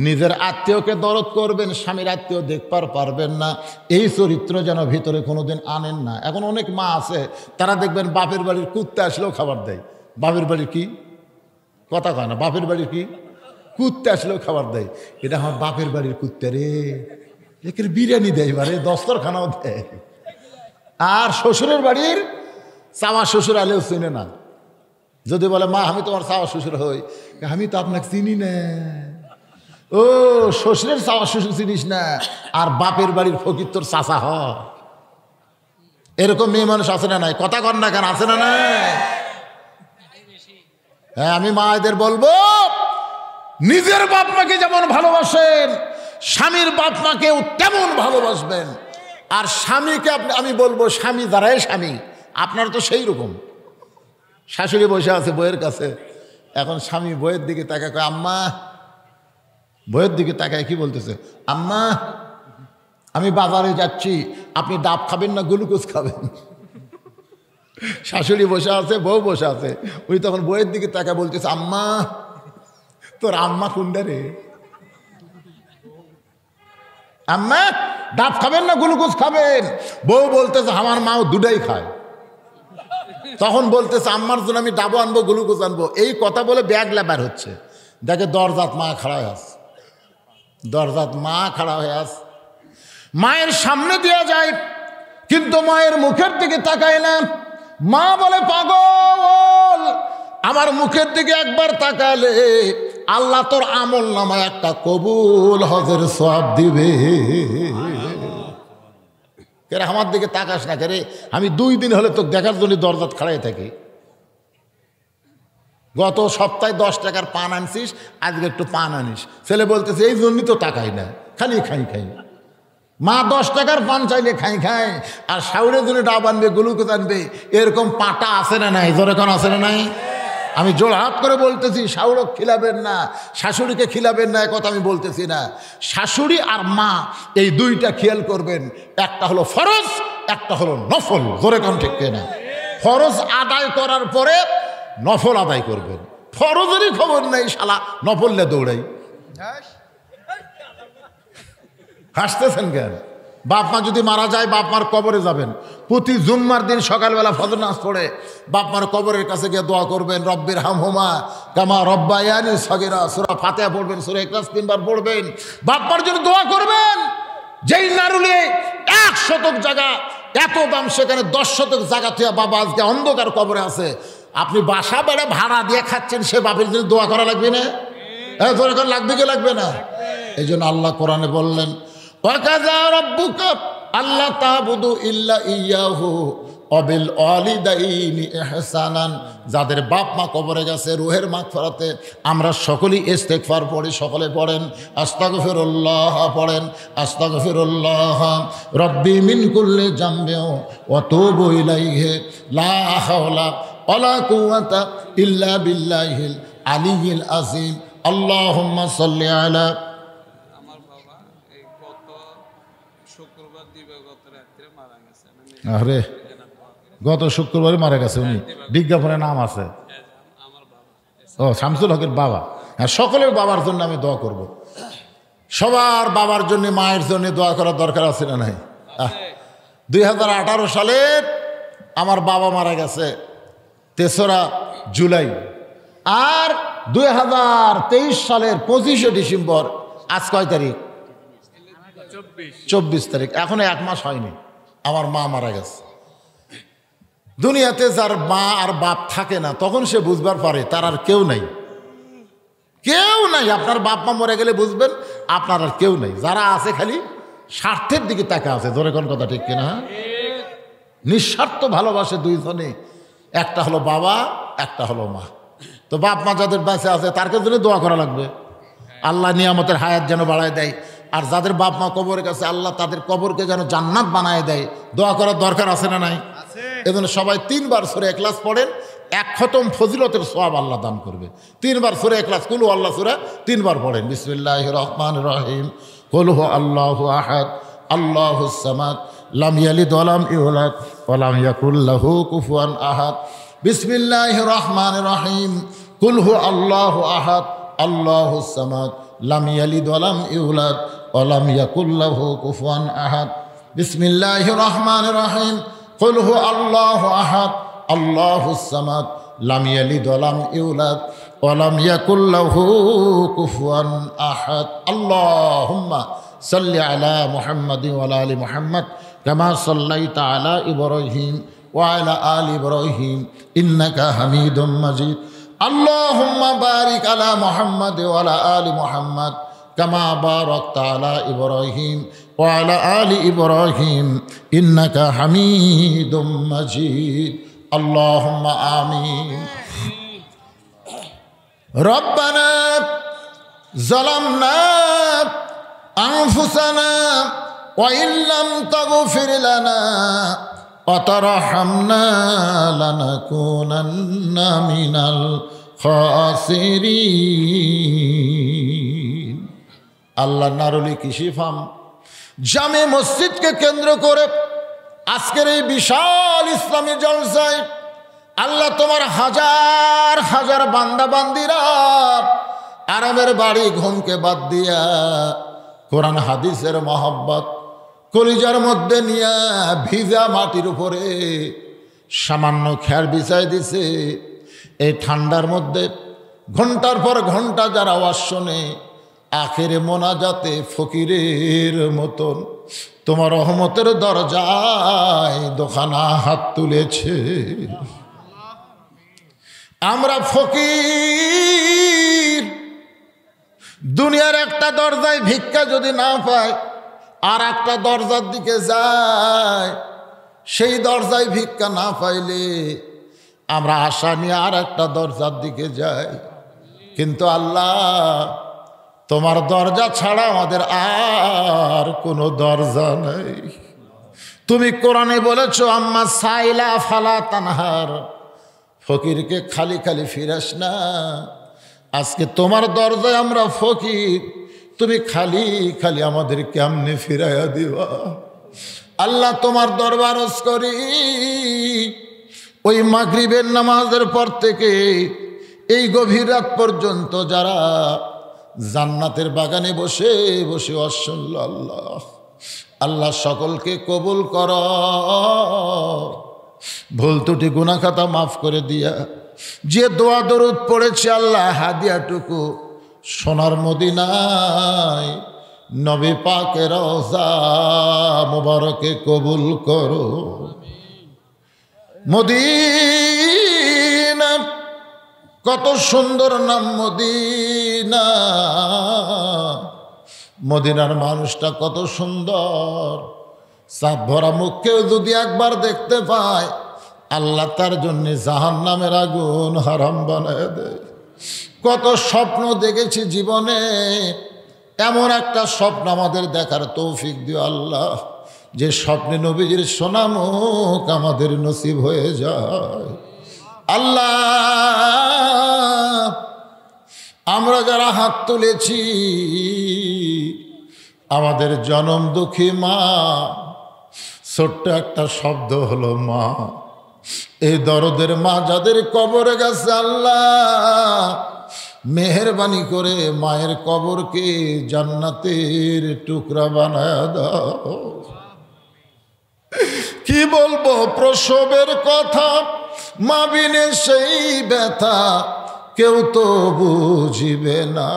নিজের আত্মীয়কে দরদ করবেন, স্বামীর আত্মীয় দেখবার পারবেন না। এই চরিত্র যেন ভিতরে কোনোদিন আনেন না। এখন অনেক মা আছে, তারা দেখবেন বাপের বাড়ির কুত্তে আসলেও খাবার দেয়। বাপের বাড়ির কি কথা কয় না, বাপের বাড়ির কি কুত্তে আসলেও খাবার দেয়। এটা আমার বাপের বাড়ির কুত্তে রে, একের বিরিয়ানি দেয়, এবারে দস্তরখানাও দেয়। আর শ্বশুরের বাড়ির চাওয়া শ্বশুর আলেও চিনে না। যদি বলে মা আমি তোমার চাওয়া শ্বশুর হই, আমি তো আপনাকে চিনি না। ও শ্বশুরের চাওয়া শ্বশুর চিনিস না, আর বাপের বাড়ির ফকির তোর চাচা হ। এরকম মেয়ে মানুষ আছে না নাই? কথা কন না কেন, আছে না নাই? হ্যাঁ, আমি মায়েদের বলবো, নিজের বাপ মাকে যেমন ভালোবাসেন, স্বামীর বাপ মাকেও তেমন ভালোবাসবেন। আর স্বামীকে আমি বলবো, স্বামী যারাই স্বামী, আপনার তো সেই রকম। শাশুড়ি বসে আছে বইয়ের কাছে, এখন স্বামী বইয়ের দিকে তাকায় কয় আম্মা, বইয়ের দিকে তাকায় কি বলতেছে, আম্মা আমি বাজারে যাচ্ছি, আপনি ডাব খাবেন না গ্লুকোজ খাবেন? শাশুড়ি বসে আছে, বউ বসে আছে, উনি তখন বইয়ের দিকে তাকায় বলতেছে, আম্মা তোর আম্মা কোনটা রে? আম্মা ডাব খাবেন না গ্লুকোজ খাবেন? বউ বলতেছে আমার মাও দুটাই খায়। তখন বলতেছে আম্মার জন্য আমি ডাবও আনবো গ্লুকোজ আনবো। এই কথা বলে ব্যাগ লেবার হচ্ছে, দেখে দরজাত মা খাড়া হয়ে আছে, দরজাত মা খাড়া হয়ে আছে। মায়ের সামনে দেওয়া যায়, কিন্তু মায়ের মুখের দিকে তাকায় না। মা বলে পাগল, আমার মুখের দিকে একবার তাকালে আল্লাহ তোর আমল নামায় একটা কবুল হজের সওয়াব দিবে। কেরে আমার দিকে তাকাস না কেরে? আমি 2 দিন হলে তোকে দেখার জন্য দরজাত খাড়াই থাকি। গত সপ্তাহে 10 টাকার পান আনছিস, আজকে একটু পান আনিস। ছেলে বলতেছে এই জন্যই তো তাকাই না, খালি খাই খাই। মা 10 টাকার পান চাইলে খাই খাই, আর শাউরের জন্য ডাব আনবে, গ্লুকোজ আনবে। এরকম পাটা আছে না নাই? জোরে কোন আছে না নাই? আমি জোড়হাত করে বলতেছি শাহুড়ক খিলাবেন না, শাশুড়িকে খিলাবেন না, কথা আমি বলতেছি না। শাশুড়ি আর মা এই দুইটা খেয়াল করবেন, একটা হলো ফরজ, একটা হলো নফল। জোরে কোন ঠিক না? ফরজ আদায় করার পরে নফল আদায় করবেন। ফরজেরই খবর নেই, শালা নফললে দৌড়াই। হাসতেছেন কেন? বাপ মা যদি মারা যায়, বাপ মার কবরে যাবেন, প্রতি জুম্মার দিন সকালবেলা ফজর নামাজ পড়ে বাপ মার কবরের কাছে গিয়ে দোয়া করবেন, রব্বির হামহুমা কামা রব্বায়ানি সগীরা। সূরা ফাতিহা পড়বেন, সূরা ইখলাস 3 বার পড়বেন, বাপ মার জন্য দোয়া করবেন। যেই নারুলে 1 শতক জায়গা এত দাম, সেখানে 10 শতক জায়গা থেকে বাবা আজকে অন্ধকার কবরে আছে। আপনি বাসা বেড়া ভাড়া দিয়ে খাচ্ছেন, সে বাপের জন্য দোয়া করা লাগবে না? হ্যাঁ, দোয়া করা লাগবে কি লাগবে না? এই জন্য আল্লাহ কোরআনে বললেন, ওয়াকাযা রাব্বুকা আল্লা তা'বুদু ইল্লা ইয়্যাহু ওয়া বিল ওয়ালিদাইনি ইহসানান। যাদের বাপ মা কবরে গেছে, রুহের মাগফিরাতে আমরা সকলেই ইস্তেগফার পড়ি। সকলে পড়েন আস্তাগফিরুল্লাহ, পড়েন আস্তাগফিরুল্লাহ রব্বি মিন কুল্লি জামবিন ওয়া তুবু ইলাইহি লা হাওলা ওয়ালা কুওয়াতা ইল্লা বিল্লাহিল আলিয়্যিল আযীম। আল্লাহুম্মা সাল্লি আলা। আমার বাবা এই গত শুক্রবার দিবাগত রাত্রে মারা গেছে। আরে গত শুক্রবারে মারা গেছে উনি, বিজ্ঞাপনে নাম আছে। আমার বাবা ও শামসুল হকের বাবা। হ্যাঁ, সকলের বাবার জন্য আমি দোয়া করব। সবার বাবার জন্য, মায়ের জন্য দোয়া করার দরকার আছে না নাই? 2018 সালের আমার বাবা মারা গেছে 3রা জুলাই, আর 2023 সালের 25শে ডিসেম্বর। আজ কয় তারিখ? 24 তারিখ। এখনো 1 মাস হয়নি আমার মা মারা গেছে। দুনিয়াতে যার মা আর বাপ থাকে না, তখন সে বুঝবার পারে তার আর কেউ নাই, কেউ নাই। আপনার বাপ মা মরে গেলে বুঝবেন আপনার আর কেউ নাই। যারা আছে খালি স্বার্থের দিকে তাকা আছে। ধরে কোন কথা ঠিক কিনা? নিঃস্বার্থ ভালোবাসে দুইজনে, একটা হলো বাবা, একটা হলো মা। তো বাপ মা যাদের বেঁচে আছে তারকে জন্য দোয়া করা লাগবে, আল্লাহ নিয়ামতের হায়াত যেন বাড়ায় দেয়। আর যাদের বাপ মা কবরের কাছে, আল্লাহ তাদের কবরকে যেন জান্নাত বানায় দেয়। দোয়া করার দরকার আছে না নাই? এজন্য সবাই 3 বার সূরা ইখলাস পড়েন, 1 খতম ফজিলতের সওয়াব আল্লাহ দান করবে। 3 বার সূরা ইখলাস, কুল হু আল্লাহ সূরা 3 বার পড়েন। বিসমিল্লাহির রহমানির রহিম। কুল হু আল্লাহু আহাদ আল্লাহুস সামাদ লাম ইয়ালিদ ওয়া লাম ইউলাদ ওয়া লাম ইয়াকুল লাহু কুফুয়ান আহাদ। বিসমিল্লাহির রহমানির রহিম। কুল হু আল্লাহু আহাদ আল্লাহুস সামাদ লাম ইয়ালিদ ওয়া লাম ইউলাদ ওয়া লাম ইয়াকুল লাহু কুফুয়ান আহাদ। বিসমিল্লাহির রহমানির রহিম। কুল হু আল্লাহু আহাদ আল্লাহুস সামাদ লাম ইয়ালিদ ওয়া লাম ইউলাদ ওয়া লাম ইয়াকুল লাহু কুফুয়ান আহাদ। আল্লাহুম্মা সাল্লি আলা মুহাম্মাদিন ওয়া আলা আলি মুহাম্মাদ কামা সাল্লাইতা আলা ইব্রাহিম ওয়া আলা আলি ইব্রাহিম ইন্নাকা হামিদুম মাজিদ। আল্লাহুম্মা বারিক আলা মুহাম্মাদ ওয়া আলা আলি মুহাম্মাদ কামা বারাকতা আলা ইব্রাহিম ওয়া আলা আলি ইব্রাহিম ইন্নাকা হামিদুম মাজিদ। আল্লাহুম্মা আমিন। রব্বানা যালামনা আনফুসানা ওয়া ইল্লাম তাগফির লানা ওয়া তারহামনা লানাকুনান্না মিনাল খাসিরিন। আল্লাহ নারুলি কৃষি ফার্ম জামে মসজিদকে কেন্দ্র করে আজকের এই বিশাল ইসলামী জলসায় আল্লাহ তোমার হাজার হাজার বান্দা বান্দিরা আরামের বাড়ি ঘুমকে বাদ দিয়া কোরআন হাদিসের মহব্বত কলিজার মধ্যে নিয়ে ভিজা মাটির উপরে সামান্য খেয়ার বিছাই দিছে। এই ঠান্ডার মধ্যে ঘন্টার পর ঘন্টা যারা আওয়াজ শোনে, আখেরে মোনাজাতে ফকিরের মতন তোমার রহমতের দরজায় দোখানা হাত তুলেছে। আমরা ফকির, দুনিয়ার একটা দরজায় ভিক্ষা যদি না পায় আর একটা দরজার দিকে যায়, সেই দরজায় ভিক্ষা না পাইলে আমরা আশা নিয়ে আর একটা দরজার দিকে যাই। কিন্তু আল্লাহ তোমার দরজা ছাড়া আমাদের আর কোনো দরজা নেই। তুমি কোরআনে বলেছো আম্মা সাইলা ফালা তানহার ফকিরকে খালি খালি ফিরাস না। আজকে তোমার দরজায় আমরা ফকির, তুমি খালি খালি আমাদের কেমনে ফিরাইয়া দিবা। আল্লাহ তোমার দরবারজ করি, ওই মাগরিবের নামাজের পর থেকে এই গভীর রাত পর্যন্ত যারা জান্নাতের বাগানে বসে বসে অসল্ল আল্লাহ, আল্লাহ সকলকে কবুল কর, ভুল ত্রুটি গুনাহ খাতা মাফ করে দিয়া, যে দোয়া দরুদ পড়েছে আল্লাহ হাদিয়াটুকু সোনার মদিনায় নবী পাকের রওজা মুবারকে কবুল করো। মদিনা কত সুন্দর নাম মদিনা, মদিনার মানুষটা কত সুন্দর। সাত ভরা মুখকেও যদি একবার দেখতে পায় আল্লাহ তার জন্য জাহান্নামের আগুন হারাম বানায় দেয়। কত স্বপ্ন দেখেছি জীবনে, এমন একটা স্বপ্ন আমাদের দেখার তৌফিক দিও আল্লাহ, যে স্বপ্নে নবীজির সোনামুখ আমাদের নসিব হয়ে যায়। আল্লাহ আমরা যারা হাত তুলেছি, আমাদের জনম দুঃখী মা, ছোট্ট একটা শব্দ হলো মা, এই দরদের মা যাদের কবরে গেছে আল্লাহ মেহেরবানি করে মায়ের কবরকে জান্নাতের টুকরা বানায় দাও। কি বলবো প্রসবের কথা, মা বিনে সেই ব্যথা কেউ তো বুঝিবে না।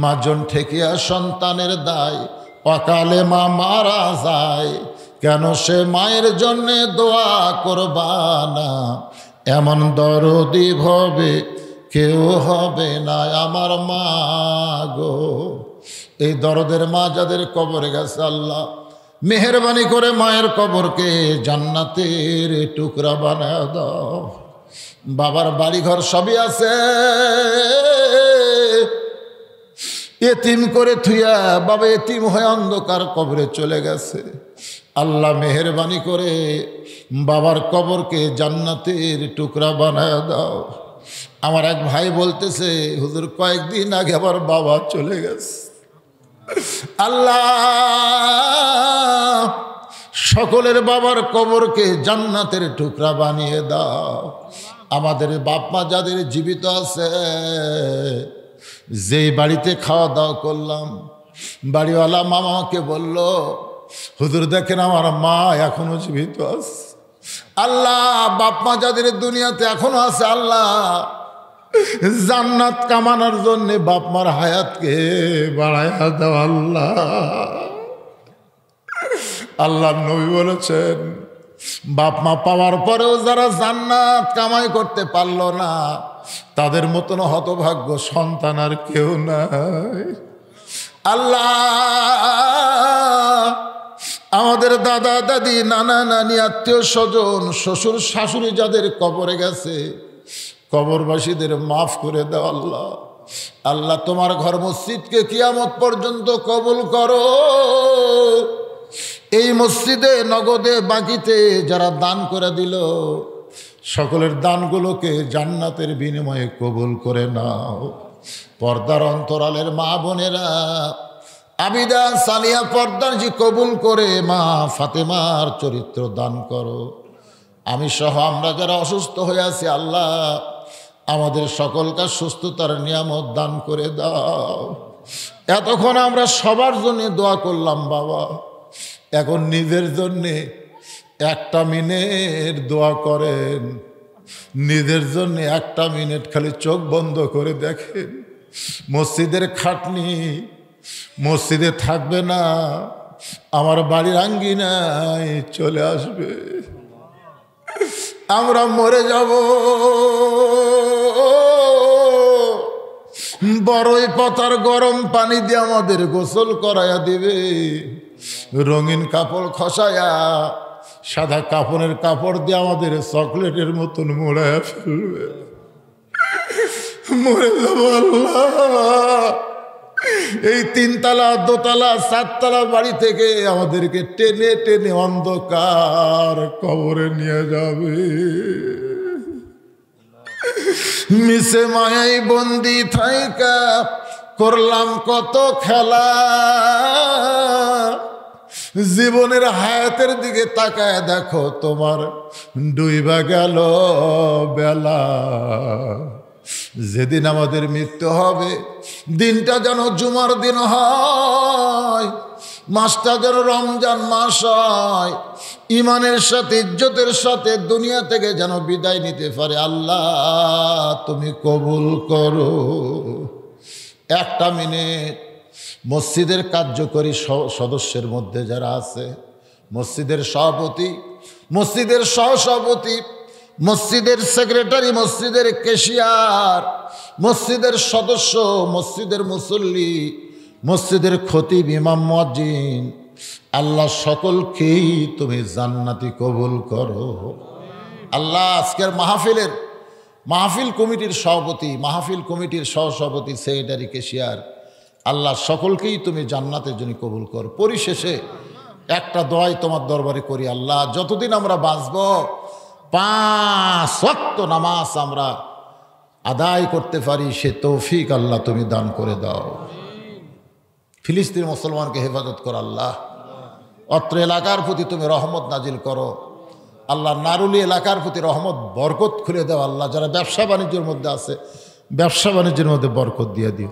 মাজন ঠেকিয়া সন্তানের দায়, অকালে মা মারা যায়, কেন সে মায়ের জন্যে দোয়া করবানা। এমন দরদি ভবে কেউ হবে না আমার মা গো। এই দরদের মা যাদের কবরে গেছে আল্লাহ মেহেরবানি করে মায়ের কবরকে জান্নাতের টুকরা বানায় দাও। বাবার বাড়িঘর সবই আছে, এতিম করে থুইয়া বাবা এতিম হয়ে অন্ধকার কবরে চলে গেছে। আল্লাহ মেহেরবানি করে বাবার কবরকে জান্নাতের টুকরা বানায় দাও। আমার এক ভাই বলতেছে হুজুর কয়েকদিন আগে আবার বাবা চলে গেছে। আল্লাহ সকলের বাবার কবরকে জান্নাতের টুকরা বানিয়ে দাও। আমাদের বাপ মা যাদের জীবিত আছে, যেই বাড়িতে খাওয়া দাওয়া করলাম, বাড়িওয়ালা মামাকে বলল হুজুর দেখেন আমার মা এখনো জীবিত আছে। আল্লাহ বাপ মা যাদের দুনিয়াতে এখনো আছে আল্লাহ জান্নাত কামানোর জন্য বাপ মার হায়াতকে বাড়াইয়া দাও আল্লাহ। আল্লাহ নবী বলেছেন বাপ মা পাওয়ার পরেও যারা জান্নাত কামাই করতে পারলো না তাদের মতন হতভাগ্য সন্তান আর কেউ নাই। আল্লাহ আমাদের দাদা দাদি নানা নানি আত্মীয় স্বজন শ্বশুর শাশুড়ি যাদের কবরে গেছে কবরবাসীদের মাফ করে দাও আল্লাহ। আল্লাহ তোমার ঘর মসজিদকে কিয়ামত পর্যন্ত কবুল করো। এই মসজিদে নগদে বাকিতে যারা দান করে দিল সকলের দানগুলোকে জান্নাতের বিনিময়ে কবুল করে নাও। পর্দার অন্তরালের মা বোনেরা আবিদা সানিয়া পর্দাজি কবুল করে মা ফাতেমার চরিত্র দান করো। আমি সহ আমরা যারা অসুস্থ হয়ে আছি আল্লাহ আমাদের সকলকে সুস্থতার নিয়ামত দান করে দাও। এতক্ষণ আমরা সবার জন্য দোয়া করলাম বাবা, এখন নিজের জন্যে একটা মিনিট দোয়া করেন। নিজের জন্য একটা মিনিট খালি চোখ বন্ধ করে দেখেন। মসজিদের খাটনি মসজিদে থাকবে না, আমার বাড়ির আঙ্গিনায় চলে আসবে। আমরা মরে যাব, বড়ই পাতার গরম পানি দিয়ে আমাদের গোসল করাইয়া দিবে, রঙিন কাপড় খসায়া সাদা কাপড়ের কাপড় দিয়ে আমাদের চকলেটের মতন মোড়াইয়া ফেলবে। মরে যাব আল্লাহ। এই তিনতলা দোতলা সাততলা বাড়ি থেকে আমাদেরকে টেনে টেনে অন্ধকার কবরে নিয়ে যাবে। মিশে মায়াই বন্দি থাইকা করলাম কত খেলা, জীবনের হায়াতের দিকে তাকায় দেখো তোমার ডুইবা গেল বেলা। যেদিন আমাদের মৃত্যু হবে দিনটা যেন জুমার দিন হয়, মাসটা যেন রমজান মাস হয়, ইমানের সাথে ইজ্জতের সাথে দুনিয়া থেকে যেন বিদায় নিতে পারে। আল্লাহ তুমি কবুল করো। একটা মিনিট মসজিদের কার্যকরী সদস্যের মধ্যে যারা আছে, মসজিদের সভাপতি, মসজিদের সহসভাপতি, মসজিদের সেক্রেটারি, মসজিদের ক্যাশিয়ার, মসজিদের সদস্য, মসজিদের মুসল্লি, মসজিদের খতিব, ইমাম, মুয়াজ্জিন, আল্লাহ সকলকেই তুমি জান্নাতি কবুল করো। আল্লাহ আজকের মাহফিল কমিটির সভাপতি, মাহফিল কমিটির সহসভাপতি, সেক্রেটারি, ক্যাশিয়ার, আল্লাহ সকলকেই তুমি জান্নাতের জন্য কবুল করো। পরিশেষে একটা দোয়াই তোমার দরবারে করি, আল্লাহ যতদিন আমরা বাঁচব 5 ওয়াক্ত নামাজ আমরা আদায় করতে পারি সে তৌফিক আল্লাহ তুমি দান করে দাও। ফিলিস্তিন মুসলমানকে হেফাজত করো আল্লাহ। অত্র এলাকার প্রতি তুমি রহমত নাজিল করো আল্লাহ। নারুলি এলাকার প্রতি রহমত বরকত খুলে দাও আল্লাহ। যারা ব্যবসা বাণিজ্যের মধ্যে আছে ব্যবসা বাণিজ্যের মধ্যে বরকত দিয়ে দিও।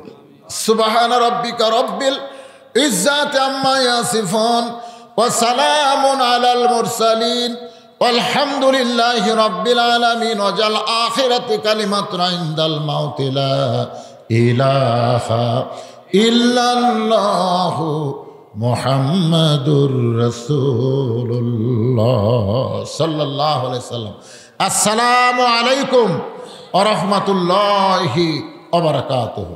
সুবহান রাব্বিকা রব্বিল ইজ্জাতি আম্মা ইয়াসিফুন ওয়া সালামুন আলাল মুরসালিন আলহামদুলিল্লাহি রাব্বিল আলামিন। ওয়াজাল আখিরাতি কালিমাতুন ইনদাল মাউতি লা ইলাহা ইল্লাল্লাহু মুহাম্মাদুর রাসূলুল্লাহ সাল্লাল্লাহু আলাইহি সাল্লাম। আসসালামু আলাইকুম ওয়া রাহমাতুল্লাহি ওয়া বারাকাতুহু।